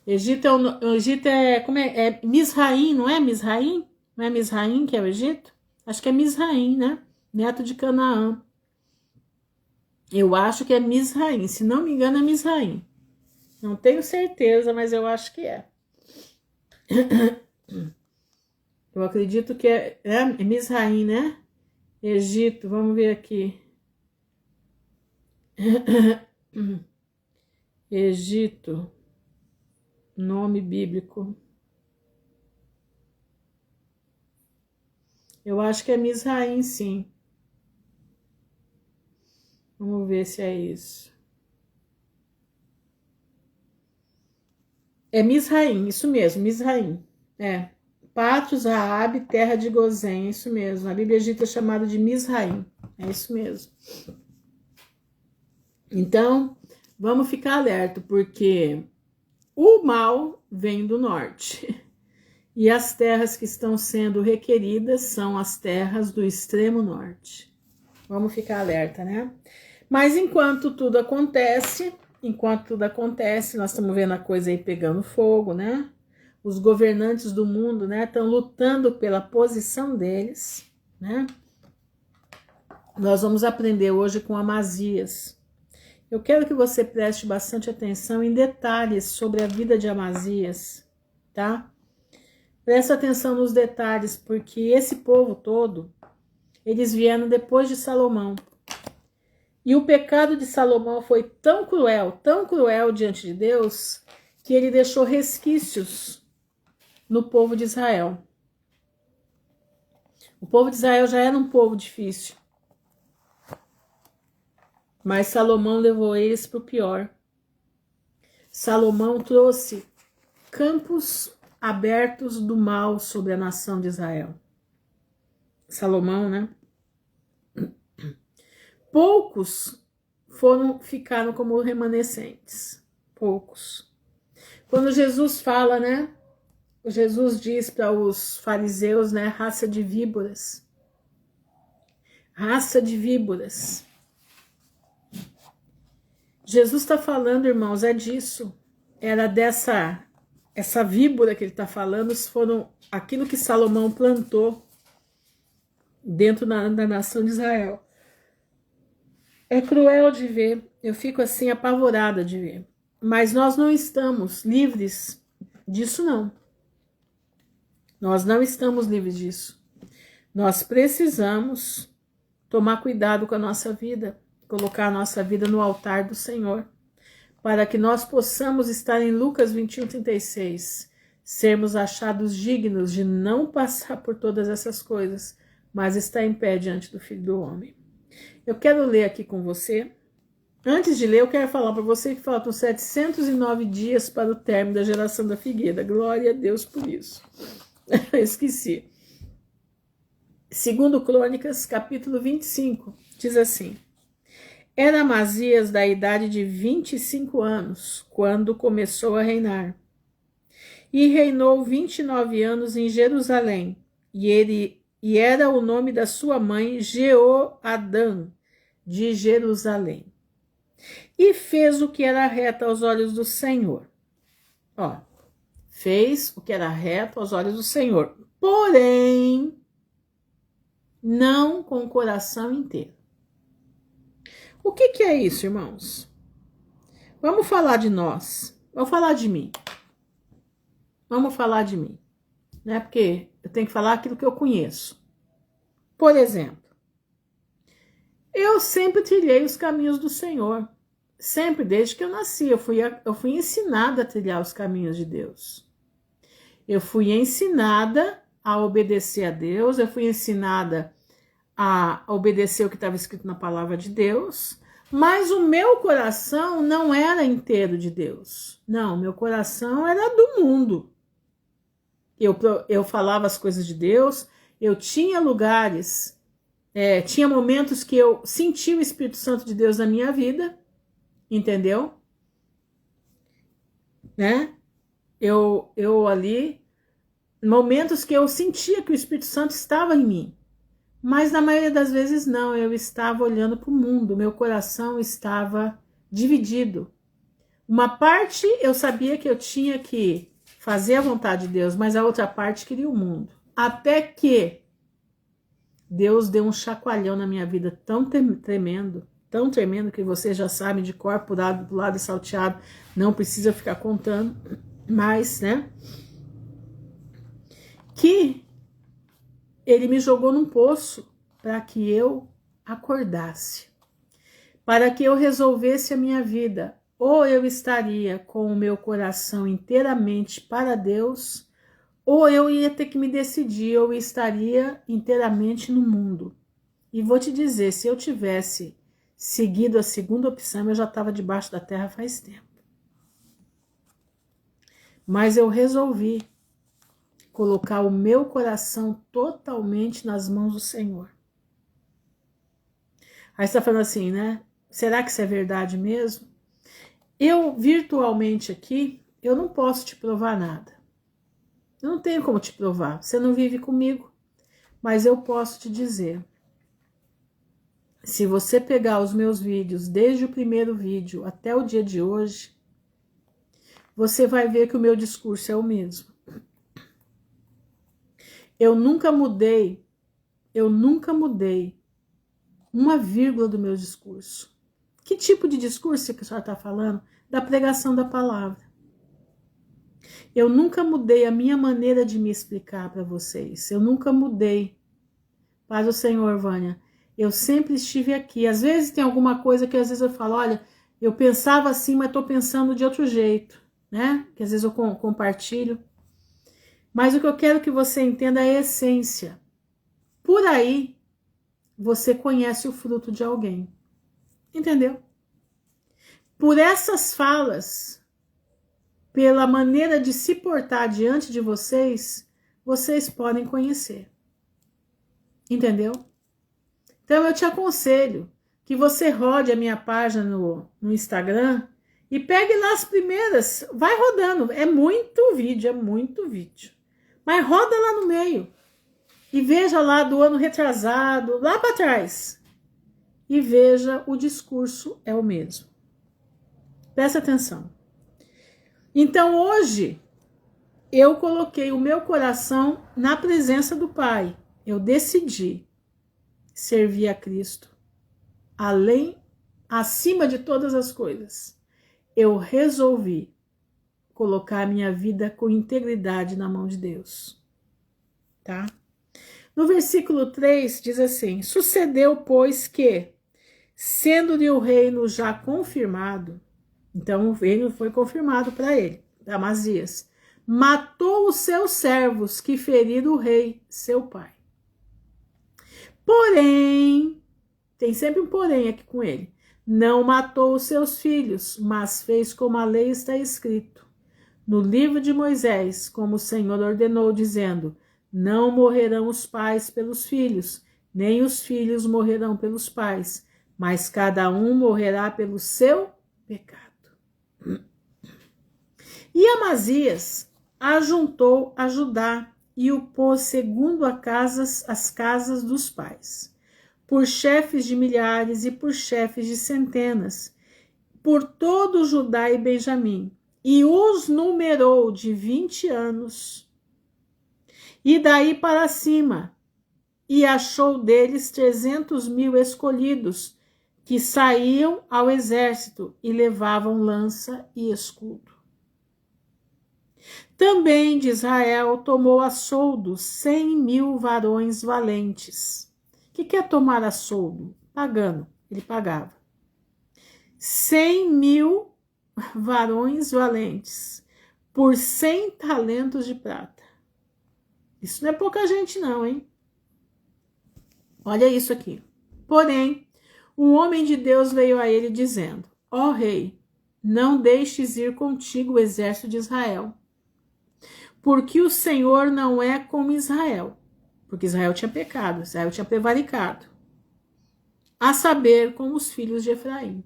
S1: Egito como é Misraim, não é Misraim? Não é Misraim que é o Egito? Acho que é Misraim, né? Neto de Canaã. Eu acho que é Misraim, se não me engano é Misraim. Não tenho certeza, mas eu acho que é. Eu acredito que é Misraim, né? Egito, vamos ver aqui. Egito, nome bíblico. Eu acho que é Misraim, sim. Vamos ver se é isso. É Misraim, isso mesmo, Misraim. É. Patros, Raabe, terra de Gozém, isso mesmo. A Bíblia egípcia é chamada de Misraim, é isso mesmo. Então, vamos ficar alerta, porque o mal vem do norte. E as terras que estão sendo requeridas são as terras do extremo norte. Vamos ficar alerta, né? Mas enquanto tudo acontece, nós estamos vendo a coisa aí pegando fogo, né? Os governantes do mundo, né, estão lutando pela posição deles, né? Nós vamos aprender hoje com Amazias. Eu quero que você preste bastante atenção em detalhes sobre a vida de Amazias, tá? Presta atenção nos detalhes, porque esse povo todo, eles vieram depois de Salomão. E o pecado de Salomão foi tão cruel diante de Deus, que ele deixou resquícios no povo de Israel. O povo de Israel já era um povo difícil. Mas Salomão levou eles para o pior. Salomão trouxe campos abertos do mal sobre a nação de Israel. Salomão, né? Poucos ficaram como remanescentes. Poucos. Quando Jesus fala, né? Jesus diz para os fariseus, né? Raça de víboras. Raça de víboras. Jesus está falando, irmãos, é disso. Era essa víbora que ele está falando, foram aquilo que Salomão plantou dentro da nação de Israel. É cruel de ver, eu fico assim apavorada de ver. Mas nós não estamos livres disso, não. Nós não estamos livres disso. Nós precisamos tomar cuidado com a nossa vida, colocar a nossa vida no altar do Senhor, para que nós possamos estar em Lucas 21:36, sermos achados dignos de não passar por todas essas coisas, mas estar em pé diante do Filho do Homem. Eu quero ler aqui com você. Antes de ler, eu quero falar para você que faltam 709 dias para o término da geração da figueira. Glória a Deus por isso. Esqueci. 2 Crônicas, capítulo 25, diz assim: Era Amazias da idade de 25 anos, quando começou a reinar. E reinou 29 anos em Jerusalém, e era o nome da sua mãe Jeoadã, de Jerusalém. E fez o que era reto aos olhos do Senhor. Ó, fez o que era reto aos olhos do Senhor. Porém, não com o coração inteiro. O que é isso, irmãos? Vamos falar de nós. Vamos falar de mim. Vamos falar de mim. Né? Porque eu tenho que falar aquilo que eu conheço. Por exemplo, eu sempre trilhei os caminhos do Senhor. Sempre, desde que eu nasci, eu fui ensinada a trilhar os caminhos de Deus. Eu fui ensinada a obedecer a Deus, eu fui ensinada a obedecer o que estava escrito na palavra de Deus, mas o meu coração não era inteiro de Deus. Não, meu coração era do mundo. Eu falava as coisas de Deus, eu tinha lugares, tinha momentos que eu senti o Espírito Santo de Deus na minha vida, entendeu? Né? Eu ali, momentos que eu sentia que o Espírito Santo estava em mim. Mas na maioria das vezes não, eu estava olhando para o mundo, meu coração estava dividido. Uma parte eu sabia que eu tinha que fazer a vontade de Deus, mas a outra parte queria o mundo. Até que Deus deu um chacoalhão na minha vida tão tremendo que você já sabe de cor, pro lado salteado, não precisa ficar contando, mas, né? Que ele me jogou num poço para que eu acordasse, para que eu resolvesse a minha vida. Ou eu estaria com o meu coração inteiramente para Deus, ou eu ia ter que me decidir, eu estaria inteiramente no mundo. E vou te dizer, se eu tivesse seguido a segunda opção, eu já estava debaixo da terra faz tempo. Mas eu resolvi colocar o meu coração totalmente nas mãos do Senhor. Aí você está falando assim, né? Será que isso é verdade mesmo? Eu, virtualmente aqui, eu não posso te provar nada. Eu não tenho como te provar. Você não vive comigo. Mas eu posso te dizer. Se você pegar os meus vídeos, desde o primeiro vídeo até o dia de hoje, você vai ver que o meu discurso é o mesmo. Eu nunca mudei uma vírgula do meu discurso. Que tipo de discurso que a senhora está falando? Da pregação da palavra. Eu nunca mudei a minha maneira de me explicar para vocês. Eu nunca mudei. Paz do Senhor, Vânia. Eu sempre estive aqui. Às vezes tem alguma coisa que às vezes eu falo, olha, eu pensava assim, mas estou pensando de outro jeito, né? Que às vezes eu compartilho. Mas o que eu quero que você entenda é a essência. Por aí, você conhece o fruto de alguém. Entendeu? Por essas falas, pela maneira de se portar diante de vocês, vocês podem conhecer. Entendeu? Então eu te aconselho que você rode a minha página no Instagram e pegue lá as primeiras, vai rodando, é muito vídeo. Mas roda lá no meio e veja lá do ano retrasado, lá para trás. E veja, o discurso é o mesmo. Presta atenção. Então hoje eu coloquei o meu coração na presença do Pai. Eu decidi servir a Cristo acima de todas as coisas. Eu resolvi colocar a minha vida com integridade na mão de Deus. Tá? No versículo 3 diz assim: sucedeu, pois, que, sendo-lhe o reino já confirmado, então o reino foi confirmado para ele, para Amazias, matou os seus servos que feriram o rei, seu pai. Porém, tem sempre um porém aqui com ele, não matou os seus filhos, mas fez como a lei está escrito no livro de Moisés, como o Senhor ordenou, dizendo: não morrerão os pais pelos filhos, nem os filhos morrerão pelos pais, mas cada um morrerá pelo seu pecado. E Amazias ajuntou a Judá e o pôs segundo as casas dos pais, por chefes de milhares e por chefes de centenas, por todo Judá e Benjamim, e os numerou de 20 anos, e daí para cima, e achou deles 300.000 escolhidos, que saíam ao exército e levavam lança e escudo. Também de Israel tomou a soldo 100.000 varões valentes. O que é tomar a soldo? Pagando, ele pagava. 100.000 varões valentes por 100 talentos de prata. Isso não é pouca gente não, hein? Olha isso aqui. Porém, um homem de Deus veio a ele dizendo: ó rei, não deixes ir contigo o exército de Israel, porque o Senhor não é como Israel, porque Israel tinha pecado, Israel tinha prevaricado, a saber, como os filhos de Efraim.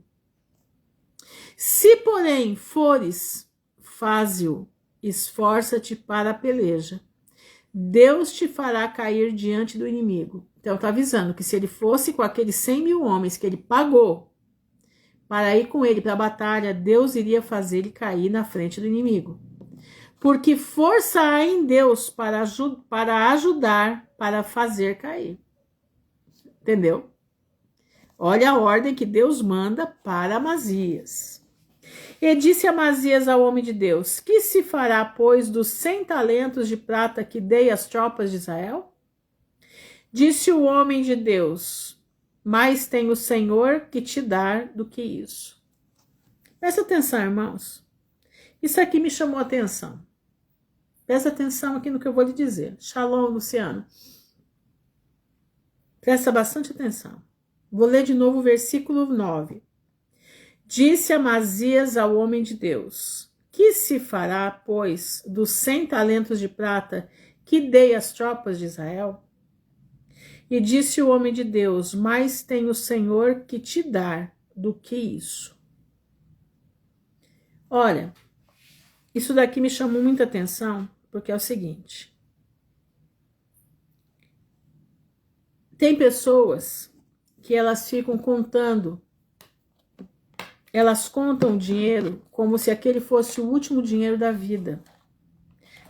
S1: Se, porém, fores, faze-o, esforça-te para a peleja. Deus te fará cair diante do inimigo. Então, está avisando que se ele fosse com aqueles 100.000 homens que ele pagou para ir com ele para a batalha, Deus iria fazer ele cair na frente do inimigo. Porque força há em Deus para ajudar, para fazer cair. Entendeu? Olha a ordem que Deus manda para Amazias. E disse Amazias ao homem de Deus: que se fará, pois, dos 100 talentos de prata que dei às tropas de Israel? Disse o homem de Deus: mais tem o Senhor que te dar do que isso. Presta atenção, irmãos. Isso aqui me chamou a atenção. Presta atenção aqui no que eu vou lhe dizer. Shalom, Luciano. Presta bastante atenção. Vou ler de novo o versículo 9. Disse Amazias ao homem de Deus: que se fará, pois, dos 100 talentos de prata que dei às tropas de Israel? E disse o homem de Deus: mais tem o Senhor que te dar do que isso. Olha, isso daqui me chamou muita atenção, porque é o seguinte. Tem pessoas que elas ficam contando, elas contam o dinheiro como se aquele fosse o último dinheiro da vida.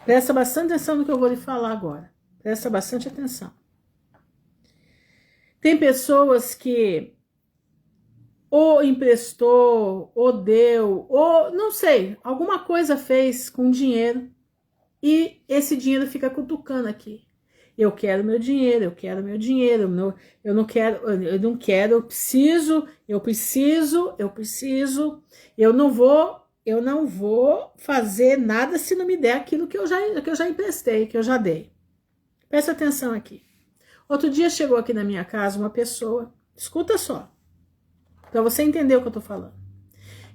S1: Presta bastante atenção no que eu vou lhe falar agora. Presta bastante atenção. Tem pessoas que ou emprestou, ou deu, ou não sei, alguma coisa fez com dinheiro e esse dinheiro fica cutucando aqui. Eu quero meu dinheiro, eu quero meu dinheiro, eu não quero, eu preciso, eu não vou fazer nada se não me der aquilo que eu já emprestei, que eu já dei. Presta atenção aqui. Outro dia chegou aqui na minha casa uma pessoa, escuta só, para você entender o que eu tô falando.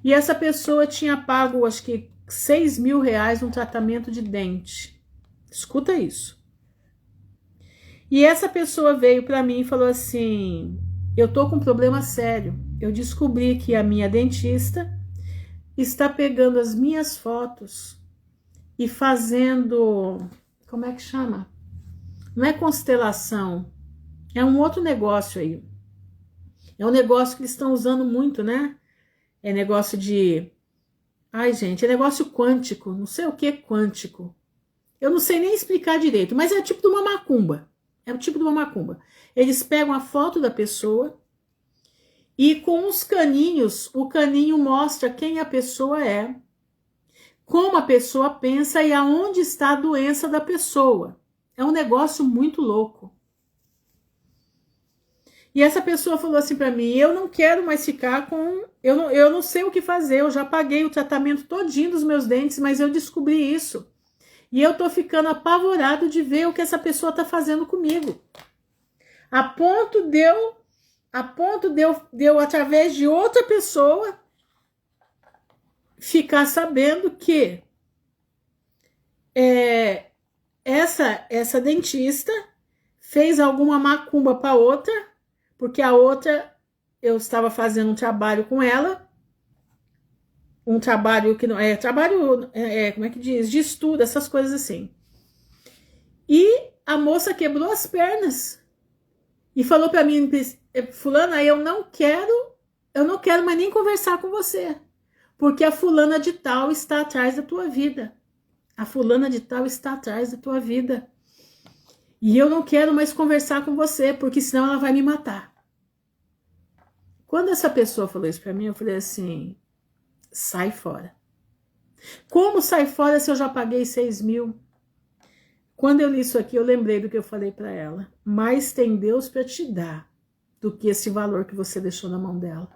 S1: E essa pessoa tinha pago, acho que R$ 6.000 um tratamento de dente. Escuta isso. E essa pessoa veio para mim e falou assim: eu tô com um problema sério. Eu descobri que a minha dentista está pegando as minhas fotos e fazendo, como é que chama? Não é constelação, é um outro negócio aí. É um negócio que eles estão usando muito, né? É negócio de... Ai, gente, é negócio quântico, não sei o que é quântico. Eu não sei nem explicar direito, mas é tipo de uma macumba. É o tipo de uma macumba. Eles pegam a foto da pessoa e com os caninhos, o caninho mostra quem a pessoa é, como a pessoa pensa e aonde está a doença da pessoa. É um negócio muito louco. E essa pessoa falou assim para mim: eu não quero mais ficar com... Eu não sei o que fazer, eu já paguei o tratamento todinho dos meus dentes, mas eu descobri isso. E eu tô ficando apavorado de ver o que essa pessoa tá fazendo comigo. A ponto de eu, através de outra pessoa, ficar sabendo que essa dentista fez alguma macumba para outra, porque a outra, eu estava fazendo um trabalho com ela, um trabalho que não é trabalho, como é que diz, de estudo, essas coisas assim. E a moça quebrou as pernas e falou para mim: fulana, eu não quero mais nem conversar com você, porque a fulana de tal está atrás da tua vida. A fulana de tal está atrás da tua vida. E eu não quero mais conversar com você, porque senão ela vai me matar. Quando essa pessoa falou isso para mim, eu falei assim: sai fora. Como sai fora se eu já paguei 6.000? Quando eu li isso aqui, eu lembrei do que eu falei para ela. Mais tem Deus para te dar do que esse valor que você deixou na mão dela.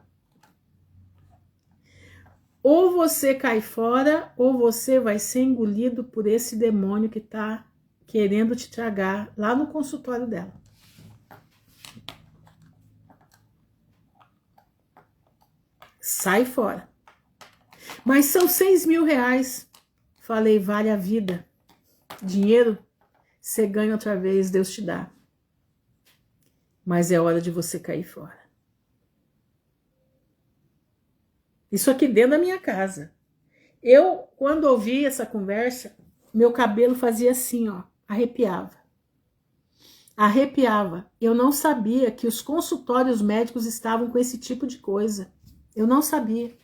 S1: Ou você cai fora, ou você vai ser engolido por esse demônio que está querendo te tragar lá no consultório dela. Sai fora. Mas são 6.000 reais. Falei, vale a vida. Dinheiro, você ganha outra vez, Deus te dá. Mas é hora de você cair fora. Isso aqui dentro da minha casa. Eu, quando ouvi essa conversa, meu cabelo fazia assim, ó, arrepiava. Arrepiava. Eu não sabia que os consultórios médicos estavam com esse tipo de coisa. Eu não sabia.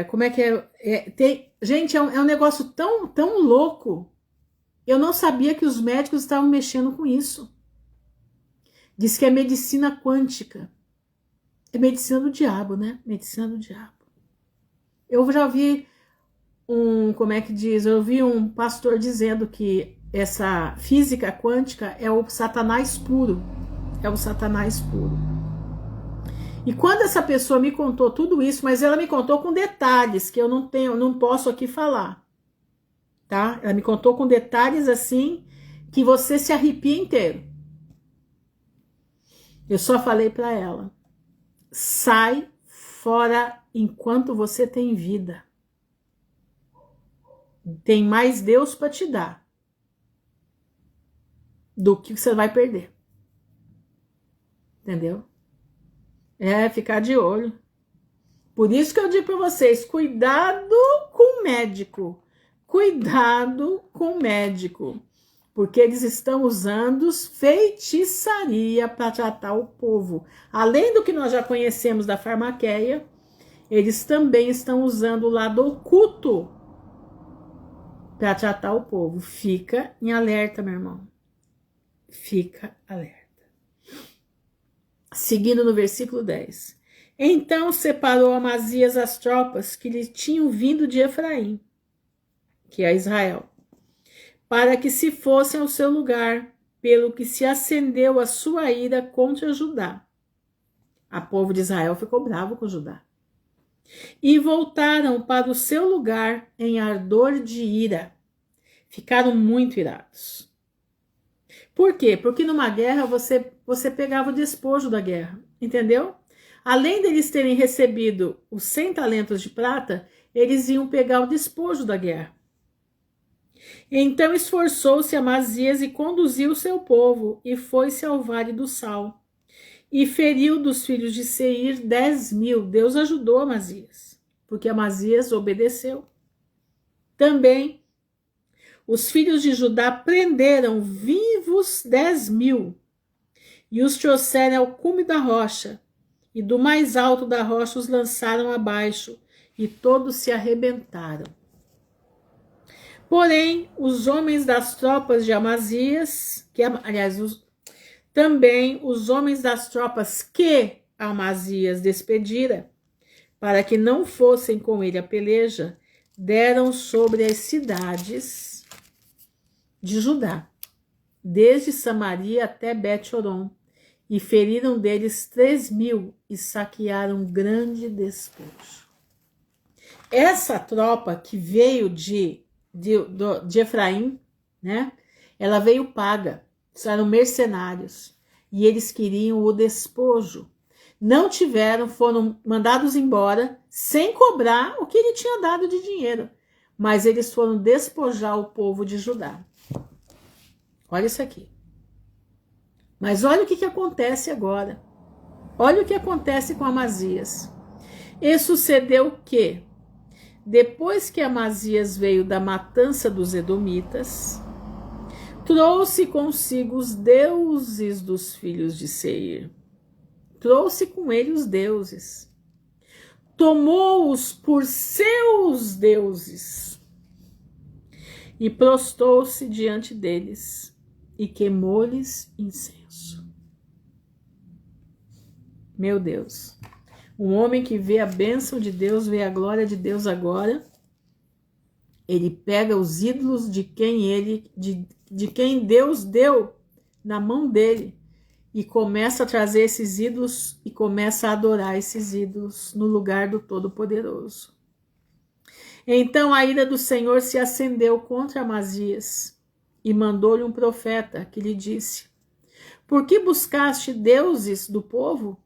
S1: Como é que é? Gente, é um negócio tão louco. Eu não sabia que os médicos estavam mexendo com isso. Diz que é medicina quântica. É medicina do diabo, né? Medicina do diabo. Eu já vi como é que diz? Eu vi um pastor dizendo que essa física quântica é o Satanás puro. É o Satanás puro. E quando essa pessoa me contou tudo isso, mas ela me contou com detalhes que eu não posso aqui falar, tá? Ela me contou com detalhes assim que você se arrepia inteiro. Eu só falei para ela: sai fora enquanto você tem vida. Tem mais Deus para te dar do que você vai perder. Entendeu? Ficar de olho. Por isso que eu digo para vocês, cuidado com o médico. Cuidado com o médico. Porque eles estão usando feitiçaria para tratar o povo. Além do que nós já conhecemos da farmaqueia, eles também estão usando o lado oculto para tratar o povo. Fica em alerta, meu irmão. Fica alerta. Seguindo no versículo 10. Então separou Amazias as tropas que lhe tinham vindo de Efraim, que é Israel, para que se fossem ao seu lugar, pelo que se acendeu a sua ira contra Judá. A povo de Israel ficou bravo com Judá. E voltaram para o seu lugar em ardor de ira. Ficaram muito irados. Por quê? Porque numa guerra você pegava o despojo da guerra, entendeu? Além deles terem recebido os 100 talentos de prata, eles iam pegar o despojo da guerra. Então esforçou-se Amazias e conduziu o seu povo, e foi-se ao vale do Sal. E feriu dos filhos de Seir 10.000. Deus ajudou Amazias, porque Amazias obedeceu. Também os filhos de Judá prenderam vivos 10.000 e os trouxeram ao cume da rocha, e do mais alto da rocha os lançaram abaixo, e todos se arrebentaram. Porém, os homens das tropas de Amazias, também os homens das tropas que Amazias despedira, para que não fossem com ele a peleja, deram sobre as cidades de Judá, desde Samaria até Bet-horon, e feriram deles 3.000 e saquearam grande despojo. Essa tropa que veio de Efraim, né? Ela veio paga, eram mercenários, e eles queriam o despojo. Não tiveram, foram mandados embora sem cobrar o que ele tinha dado de dinheiro, mas eles foram despojar o povo de Judá. Olha isso aqui. Mas olha o que acontece agora. Olha o que acontece com Amazias. E sucedeu que, depois que Amazias veio da matança dos edomitas, trouxe consigo os deuses dos filhos de Seir. Trouxe com ele os deuses. Tomou-os por seus deuses e prostrou-se diante deles e queimou-lhes incenso. Meu Deus. Um homem que vê a bênção de Deus, vê a glória de Deus agora, ele pega os ídolos de quem Deus deu na mão dele e começa a trazer esses ídolos e começa a adorar esses ídolos no lugar do Todo-Poderoso. Então a ira do Senhor se acendeu contra Amazias e mandou-lhe um profeta que lhe disse: por que buscaste deuses do povo,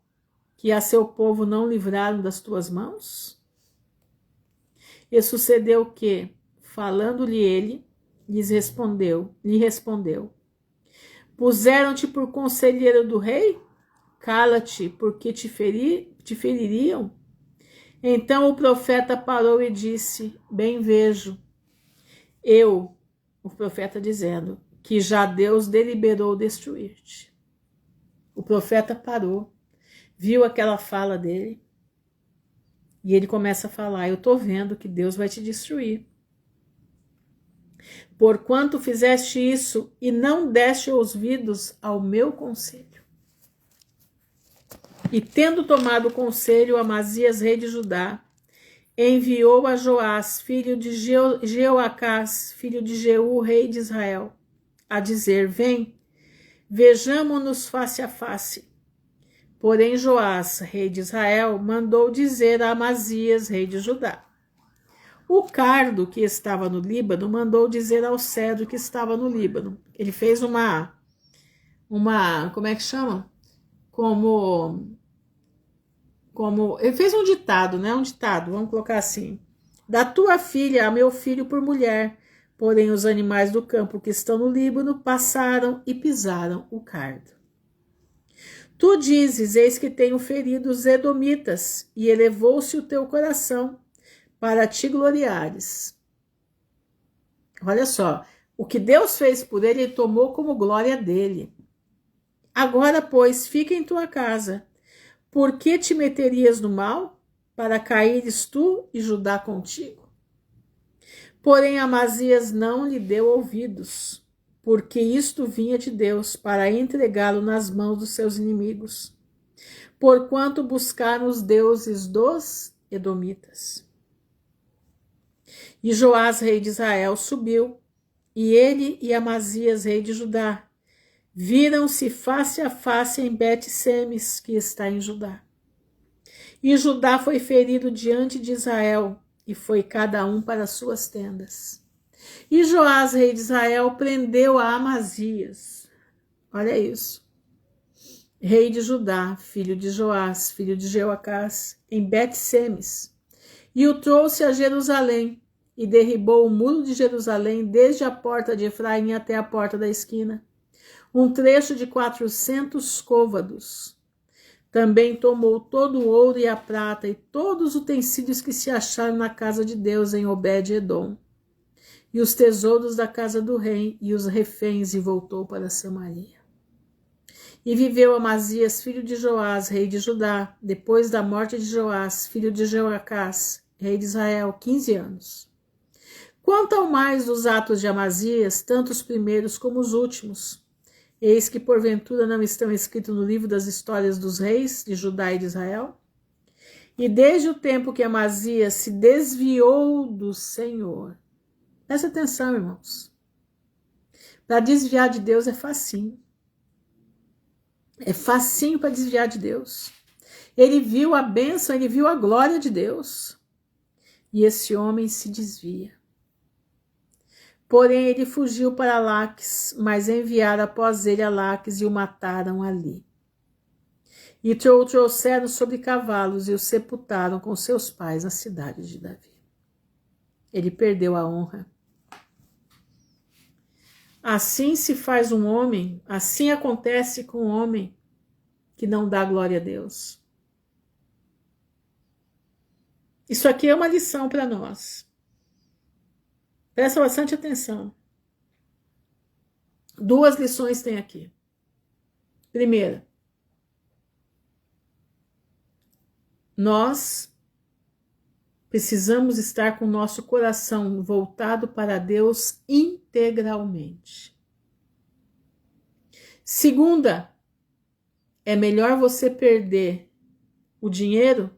S1: que a seu povo não livraram das tuas mãos? E sucedeu que, falando-lhe ele, lhe respondeu: puseram-te por conselheiro do rei? Cala-te, porque te feririam. Então o profeta parou e disse: bem vejo, o profeta dizendo, que já Deus deliberou destruir-te. O profeta parou, viu aquela fala dele, e ele começa a falar: eu estou vendo que Deus vai te destruir. Porquanto fizeste isso e não deste ouvidos ao meu conselho. E tendo tomado o conselho, Amazias, rei de Judá, enviou a Joás, filho de Jeoacás, filho de Jeú, rei de Israel, a dizer: vem, vejamo-nos face a face. Porém Joás, rei de Israel, mandou dizer a Amazias, rei de Judá. O cardo que estava no Líbano mandou dizer ao cedro que estava no Líbano. Ele fez uma como é que chama? Ele fez um ditado, né? Um ditado, vamos colocar assim: da tua filha a meu filho por mulher, porém os animais do campo que estão no Líbano passaram e pisaram o cardo. Tu dizes: eis que tenho ferido os edomitas, e elevou-se o teu coração para te gloriares. Olha só, o que Deus fez por ele, ele tomou como glória dele. Agora, pois, fica em tua casa. Por que te meterias no mal, para caíres tu e Judá contigo? Porém Amazias não lhe deu ouvidos, porque isto vinha de Deus, para entregá-lo nas mãos dos seus inimigos, porquanto buscaram os deuses dos edomitas. E Joás, rei de Israel, subiu, e ele e Amazias, rei de Judá, viram-se face a face em Bet-Semes, que está em Judá. E Judá foi ferido diante de Israel, e foi cada um para suas tendas. E Joás, rei de Israel, prendeu a Amazias. Olha isso. rei de Judá, filho de Joás, filho de Jeoacás, em Bet-Semes, e o trouxe a Jerusalém, e derribou o muro de Jerusalém desde a porta de Efraim até a porta da esquina, um trecho de 400 côvados. Também tomou todo o ouro e a prata e todos os utensílios que se acharam na casa de Deus em Obed-Edom, e os tesouros da casa do rei e os reféns, e voltou para Samaria. E viveu Amazias, filho de Joás, rei de Judá, depois da morte de Joás, filho de Jeoacás, rei de Israel, 15 anos. Quanto ao mais dos atos de Amazias, tanto os primeiros como os últimos, eis que porventura não estão escritos no livro das histórias dos reis de Judá e de Israel? E desde o tempo que Amazias se desviou do Senhor. Presta atenção, irmãos. Para desviar de Deus é facinho. É facinho para desviar de Deus. Ele viu a bênção, ele viu a glória de Deus. E esse homem se desvia. Porém, ele fugiu para Laques, mas enviaram após ele a Laques e o mataram ali. E o trouxeram sobre cavalos e o sepultaram com seus pais na cidade de Davi. Ele perdeu a honra. Assim se faz um homem, assim acontece com um homem que não dá glória a Deus. Isso aqui é uma lição para nós. Presta bastante atenção. 2 lições tem aqui. Primeira, nós precisamos estar com o nosso coração voltado para Deus integralmente. Segunda, é melhor você perder o dinheiro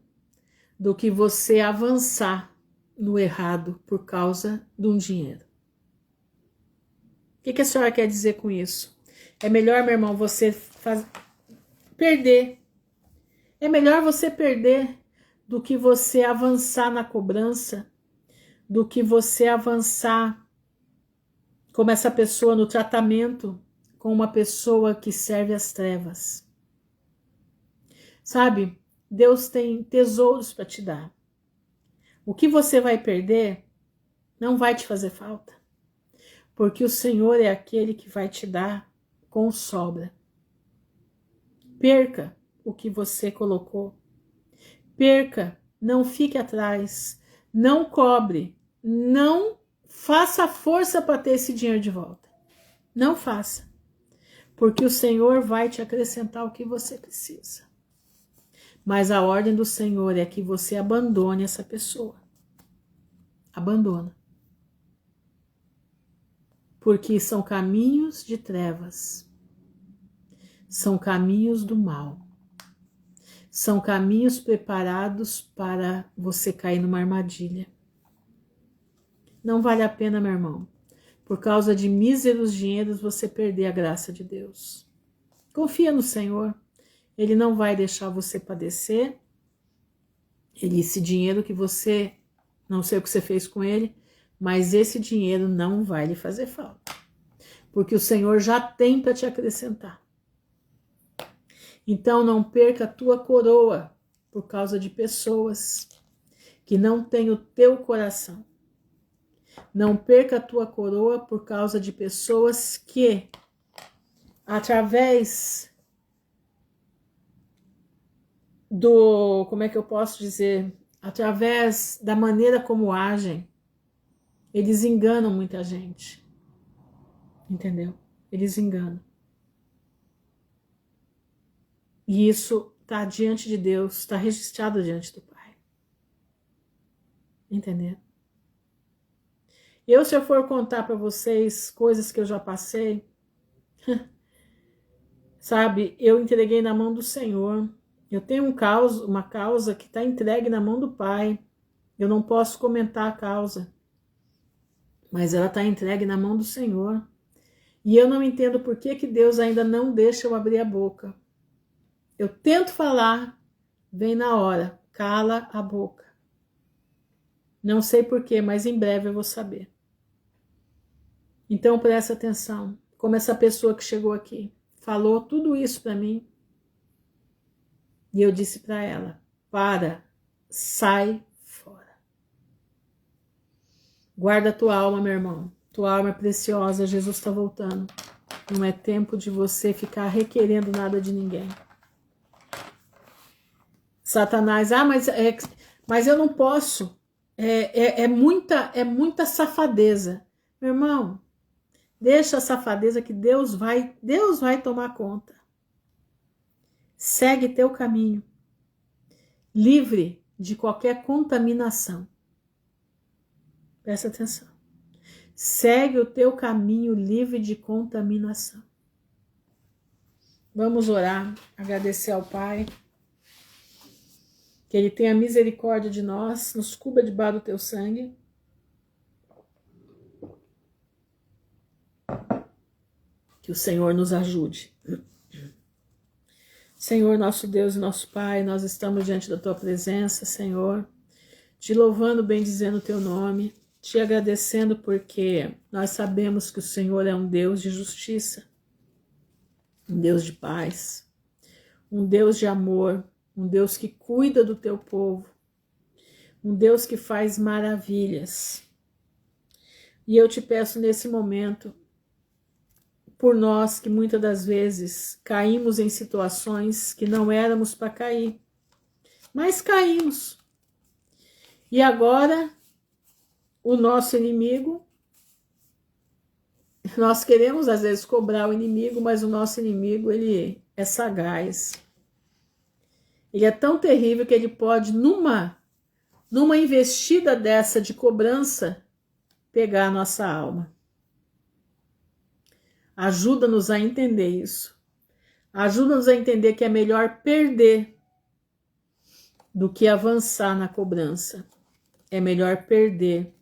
S1: do que você avançar no errado por causa de um dinheiro. O que a senhora quer dizer com isso? É melhor, meu irmão, você perder. É melhor você perder do que você avançar na cobrança, do que você avançar como essa pessoa no tratamento com uma pessoa que serve às trevas. Sabe, Deus tem tesouros para te dar. O que você vai perder não vai te fazer falta, porque o Senhor é aquele que vai te dar com sobra. Perca o que você colocou. Perca, não fique atrás, não cobre, não faça força para ter esse dinheiro de volta. Não faça, porque o Senhor vai te acrescentar o que você precisa. Mas a ordem do Senhor é que você abandone essa pessoa. Abandona. Porque são caminhos de trevas. São caminhos do mal. São caminhos preparados para você cair numa armadilha. Não vale a pena, meu irmão, por causa de míseros dinheiros, você perder a graça de Deus. Confia no Senhor. Ele não vai deixar você padecer. Esse dinheiro que você, não sei o que você fez com ele, mas esse dinheiro não vai lhe fazer falta. Porque o Senhor já tem para te acrescentar. Então não perca a tua coroa por causa de pessoas que não têm o teu coração. Não perca a tua coroa por causa de pessoas que, através como é que eu posso dizer? Através da maneira como agem, eles enganam muita gente. Entendeu? Eles enganam. E isso está diante de Deus, está registrado diante do Pai. Entendeu? Se eu for contar para vocês coisas que eu já passei, sabe, eu entreguei na mão do Senhor. Eu tenho uma causa que está entregue na mão do Pai. Eu não posso comentar a causa, mas ela está entregue na mão do Senhor. E eu não entendo por que Deus ainda não deixa eu abrir a boca. Eu tento falar, vem na hora, cala a boca. Não sei por quê, mas em breve eu vou saber. Então presta atenção, como essa pessoa que chegou aqui falou tudo isso para mim. E eu disse para ela: para, sai fora. Guarda a tua alma, meu irmão. Tua alma é preciosa, Jesus está voltando. Não é tempo de você ficar requerendo nada de ninguém. Satanás, mas eu não posso. É muita safadeza. Meu irmão, deixa a safadeza que Deus vai tomar conta. Segue teu caminho, livre de qualquer contaminação. Presta atenção. Segue o teu caminho livre de contaminação. Vamos orar, agradecer ao Pai, que Ele tenha misericórdia de nós, nos cubra debaixo do teu sangue. Que o Senhor nos ajude. Senhor, nosso Deus e nosso Pai, nós estamos diante da tua presença, Senhor, te louvando, bendizendo o teu nome, te agradecendo porque nós sabemos que o Senhor é um Deus de justiça, um Deus de paz, um Deus de amor, um Deus que cuida do teu povo, um Deus que faz maravilhas. E eu te peço nesse momento, por nós que muitas das vezes caímos em situações que não éramos para cair, mas caímos. E agora, o nosso inimigo, nós queremos às vezes cobrar o inimigo, mas o nosso inimigo, ele é sagaz. Ele é tão terrível que ele pode, numa investida dessa de cobrança, pegar a nossa alma. Ajuda-nos a entender isso. Ajuda-nos a entender que é melhor perder do que avançar na cobrança. É melhor perder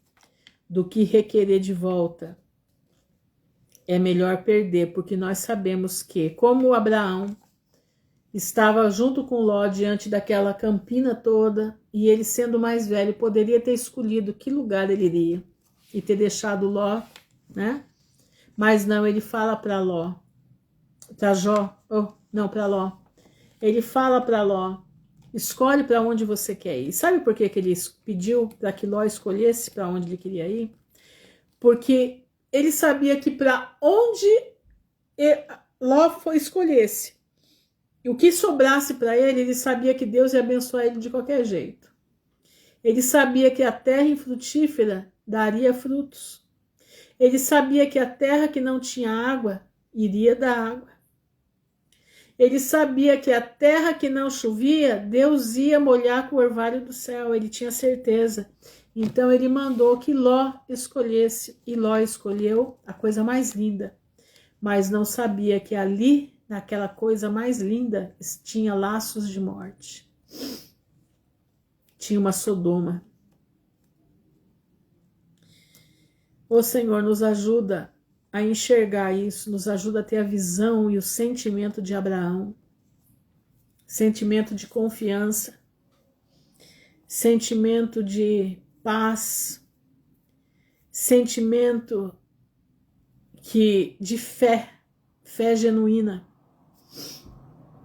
S1: do que requerer de volta. É melhor perder, porque nós sabemos que, como Abraão estava junto com Ló diante daquela campina toda, e ele sendo mais velho, poderia ter escolhido que lugar ele iria e ter deixado Ló, né? Mas não, ele fala para Ló, para Ló. Ele fala para Ló, escolhe para onde você quer ir. Sabe por que ele pediu para que Ló escolhesse para onde ele queria ir? Porque ele sabia que para onde Ló escolhesse, o que sobrasse para ele, ele sabia que Deus ia abençoar ele de qualquer jeito. Ele sabia que a terra infrutífera daria frutos. Ele sabia que a terra que não tinha água iria dar água. Ele sabia que a terra que não chovia, Deus ia molhar com o orvalho do céu. Ele tinha certeza. Então ele mandou que Ló escolhesse. E Ló escolheu a coisa mais linda. Mas não sabia que ali, naquela coisa mais linda, tinha laços de morte. Tinha uma Sodoma. Ô Senhor, nos ajuda a enxergar isso, nos ajuda a ter a visão e o sentimento de Abraão, sentimento de confiança, sentimento de paz, sentimento de fé genuína.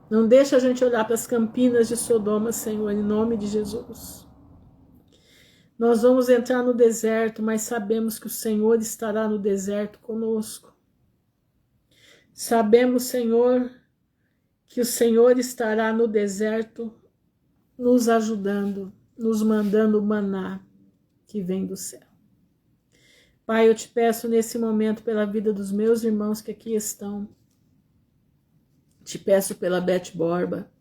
S1: Não deixa a gente olhar para as campinas de Sodoma, Senhor, em nome de Jesus. Nós vamos entrar no deserto, mas sabemos que o Senhor estará no deserto conosco. Sabemos, Senhor, que o Senhor estará no deserto nos ajudando, nos mandando o maná que vem do céu. Pai, eu te peço nesse momento pela vida dos meus irmãos que aqui estão. Te peço pela Beth Borba.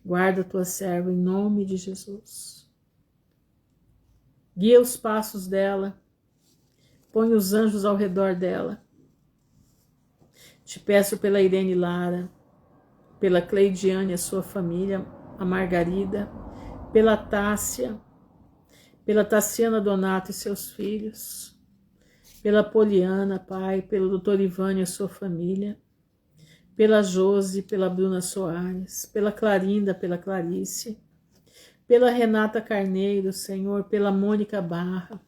S1: Guarda a tua serva em nome de Jesus. Guia os passos dela, põe os anjos ao redor dela. Te peço pela Irene Lara, pela Cleidiane, a sua família, a Margarida, pela Tássia, pela Tassiana Donato e seus filhos, pela Poliana, Pai, pelo Dr. Ivane e a sua família, pela Josi, pela Bruna Soares, pela Clarinda, pela Clarice, pela Renata Carneiro, Senhor, pela Mônica Barra,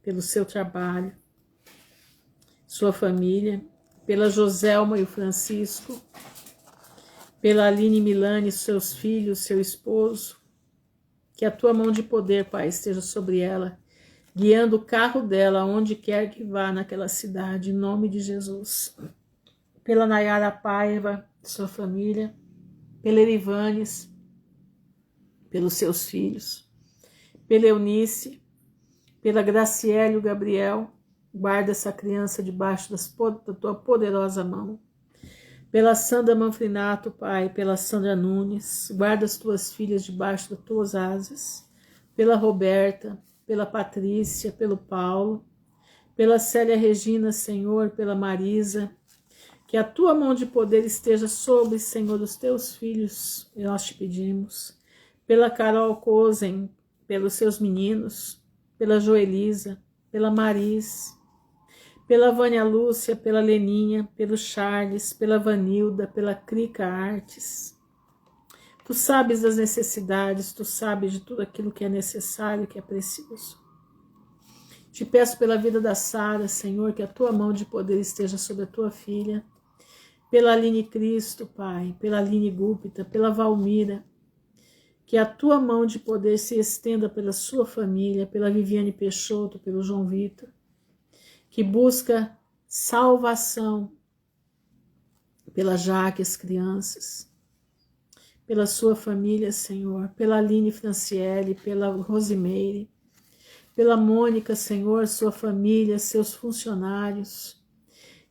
S1: pelo seu trabalho, sua família, pela Joselma e o Francisco, pela Aline Milani, seus filhos, seu esposo, que a tua mão de poder, Pai, esteja sobre ela, guiando o carro dela aonde quer que vá naquela cidade, em nome de Jesus. Pela Nayara Paiva, sua família, pela Erivanes, pelos seus filhos, pela Eunice, pela Graciele e o Gabriel, guarda essa criança debaixo da tua poderosa mão. Pela Sandra Manfrinato, Pai, pela Sandra Nunes, guarda as tuas filhas debaixo das tuas asas. Pela Roberta, pela Patrícia, pelo Paulo, pela Célia Regina, Senhor, pela Marisa, que a tua mão de poder esteja sobre, Senhor, os teus filhos, nós te pedimos. Pela Carol Cozen, pelos seus meninos, pela Joelisa, pela Maris, pela Vânia Lúcia, pela Leninha, pelo Charles, pela Vanilda, pela Crica Artes. Tu sabes das necessidades, tu sabes de tudo aquilo que é necessário, que é preciso. Te peço pela vida da Sara, Senhor, que a tua mão de poder esteja sobre a tua filha, pela Aline Cristo, Pai, pela Aline Gúpita, pela Valmira, que a tua mão de poder se estenda pela sua família, pela Viviane Peixoto, pelo João Vitor, que busca salvação pela Jaque, as crianças, pela sua família, Senhor, pela Aline Franciele, pela Rosimeire, pela Mônica, Senhor, sua família, seus funcionários,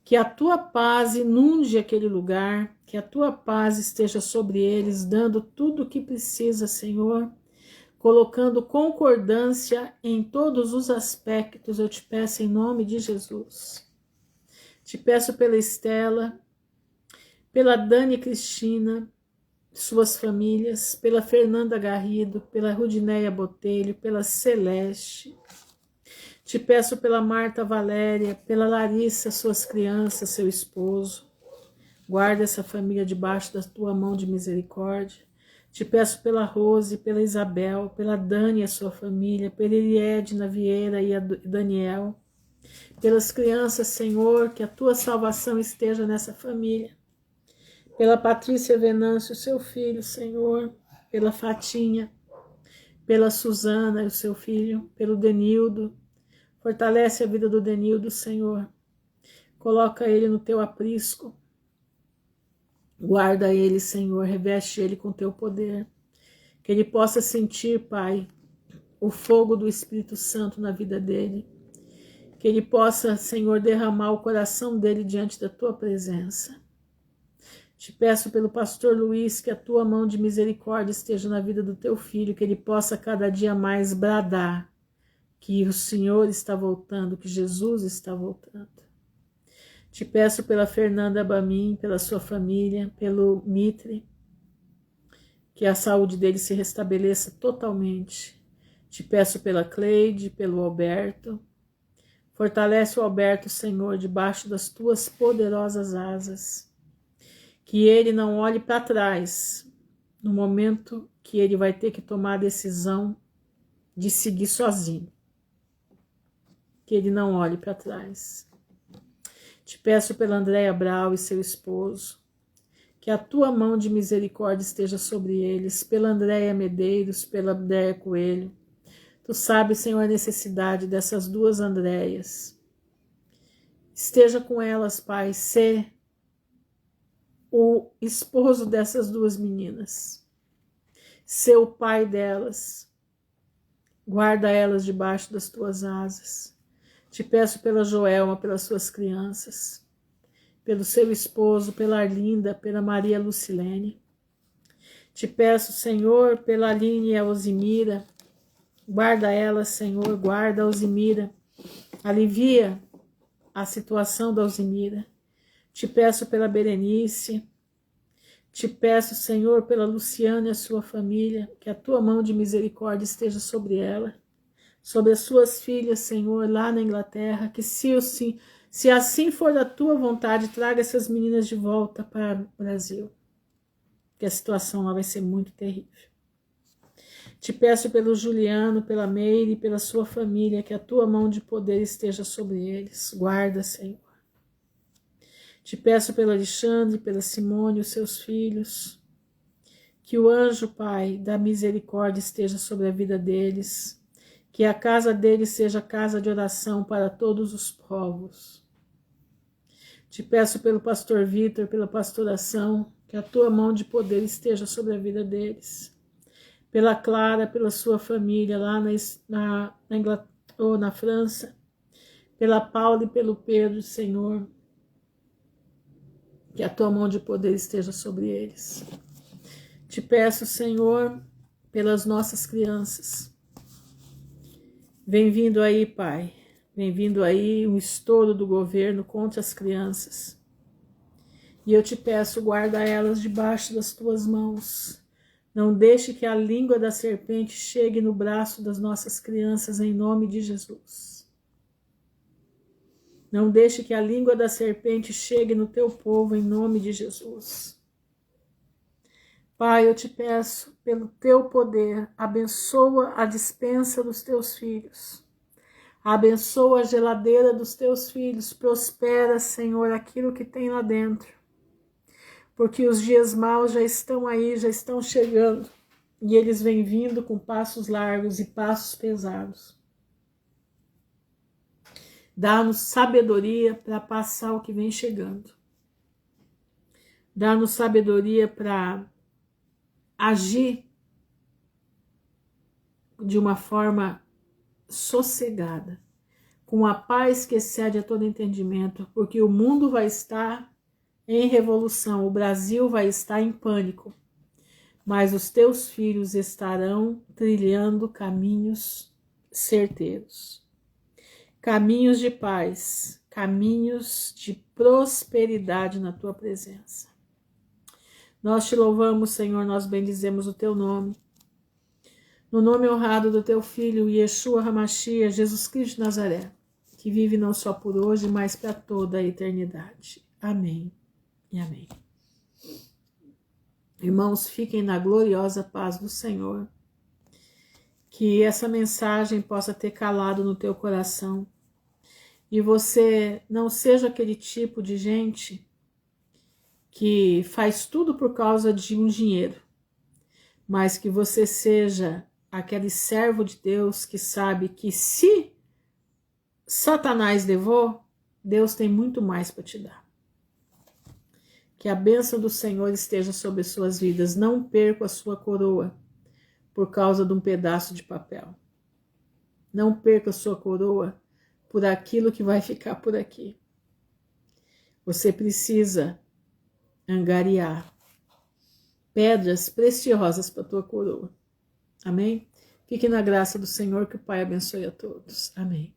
S1: que a tua paz inunde aquele lugar, que a tua paz esteja sobre eles, dando tudo o que precisa, Senhor, colocando concordância em todos os aspectos, eu te peço em nome de Jesus. Te peço pela Estela, pela Dani Cristina, suas famílias, pela Fernanda Garrido, pela Rudinéia Botelho, pela Celeste. Te peço pela Marta Valéria, pela Larissa, suas crianças, seu esposo. Guarda essa família debaixo da tua mão de misericórdia. Te peço pela Rose, pela Isabel, pela Dani e a sua família, pela Eliedna Vieira e a Daniel. Pelas crianças, Senhor, que a tua salvação esteja nessa família. Pela Patrícia Venâncio, seu filho, Senhor. Pela Fatinha, pela Suzana e o seu filho, pelo Denildo. Fortalece a vida do Denildo, Senhor. Coloca ele no teu aprisco. Guarda ele, Senhor. Reveste ele com teu poder. Que ele possa sentir, Pai, o fogo do Espírito Santo na vida dele. Que ele possa, Senhor, derramar o coração dele diante da tua presença. Te peço pelo pastor Luiz que a tua mão de misericórdia esteja na vida do teu filho, que ele possa cada dia mais bradar que o Senhor está voltando, que Jesus está voltando. Te peço pela Fernanda Bamin, pela sua família, pelo Mitre, que a saúde dele se restabeleça totalmente. Te peço pela Cleide, pelo Alberto. Fortalece o Alberto, Senhor, debaixo das tuas poderosas asas. Que ele não olhe para trás no momento que ele vai ter que tomar a decisão de seguir sozinho. Que ele não olhe para trás. Te peço pela Andréia Brau e seu esposo, que a tua mão de misericórdia esteja sobre eles, pela Andréia Medeiros, pela Andréia Coelho. Tu sabes, Senhor, a necessidade dessas duas Andréias. Esteja com elas, Pai, ser o esposo dessas duas meninas, ser o pai delas. Guarda elas debaixo das tuas asas. Te peço pela Joelma, pelas suas crianças, pelo seu esposo, pela Arlinda, pela Maria Lucilene. Te peço, Senhor, pela Aline e a Osimira. Guarda elas, Senhor, guarda a Osimira. Alivia a situação da Osimira. Te peço pela Berenice. Te peço, Senhor, pela Luciana e a sua família, que a tua mão de misericórdia esteja sobre ela. Sobre as suas filhas, Senhor, lá na Inglaterra, que se assim for da tua vontade, traga essas meninas de volta para o Brasil, que a situação lá vai ser muito terrível. Te peço pelo Juliano, pela Meire e pela sua família, que a tua mão de poder esteja sobre eles. Guarda, Senhor. Te peço pelo Alexandre, pela Simone, os seus filhos, que o anjo, Pai, da misericórdia esteja sobre a vida deles, que a casa deles seja casa de oração para todos os povos. Te peço pelo pastor Vitor, pela pastoração, que a tua mão de poder esteja sobre a vida deles. Pela Clara, pela sua família lá na Inglaterra ou na França, pela Paula e pelo Pedro, Senhor, que a tua mão de poder esteja sobre eles. Te peço, Senhor, pelas nossas crianças. Vem vindo aí, Pai, vem vindo aí um estouro do governo contra as crianças. E eu te peço, guarda elas debaixo das tuas mãos. Não deixe que a língua da serpente chegue no braço das nossas crianças, em nome de Jesus. Não deixe que a língua da serpente chegue no teu povo, em nome de Jesus. Pai, eu te peço, pelo teu poder, abençoa a despensa dos teus filhos. Abençoa a geladeira dos teus filhos. Prospera, Senhor, aquilo que tem lá dentro. Porque os dias maus já estão aí, já estão chegando. E eles vêm vindo com passos largos e passos pesados. Dá-nos sabedoria para passar o que vem chegando. Dá-nos sabedoria para agir de uma forma sossegada, com a paz que excede a todo entendimento, porque o mundo vai estar em revolução, o Brasil vai estar em pânico, mas os teus filhos estarão trilhando caminhos certeiros, caminhos de paz, caminhos de prosperidade na tua presença. Nós te louvamos, Senhor, nós bendizemos o teu nome. No nome honrado do teu Filho, Yeshua HaMashiach, Jesus Cristo de Nazaré, que vive não só por hoje, mas para toda a eternidade. Amém e amém. Irmãos, fiquem na gloriosa paz do Senhor. Que essa mensagem possa ter calado no teu coração. E você não seja aquele tipo de gente que faz tudo por causa de um dinheiro, mas que você seja aquele servo de Deus que sabe que se Satanás levou, Deus tem muito mais para te dar. Que a bênção do Senhor esteja sobre as suas vidas. Não perca a sua coroa por causa de um pedaço de papel. Não perca a sua coroa por aquilo que vai ficar por aqui. Você precisa angariar pedras preciosas para a tua coroa. Amém? Fique na graça do Senhor, que o Pai abençoe a todos. Amém.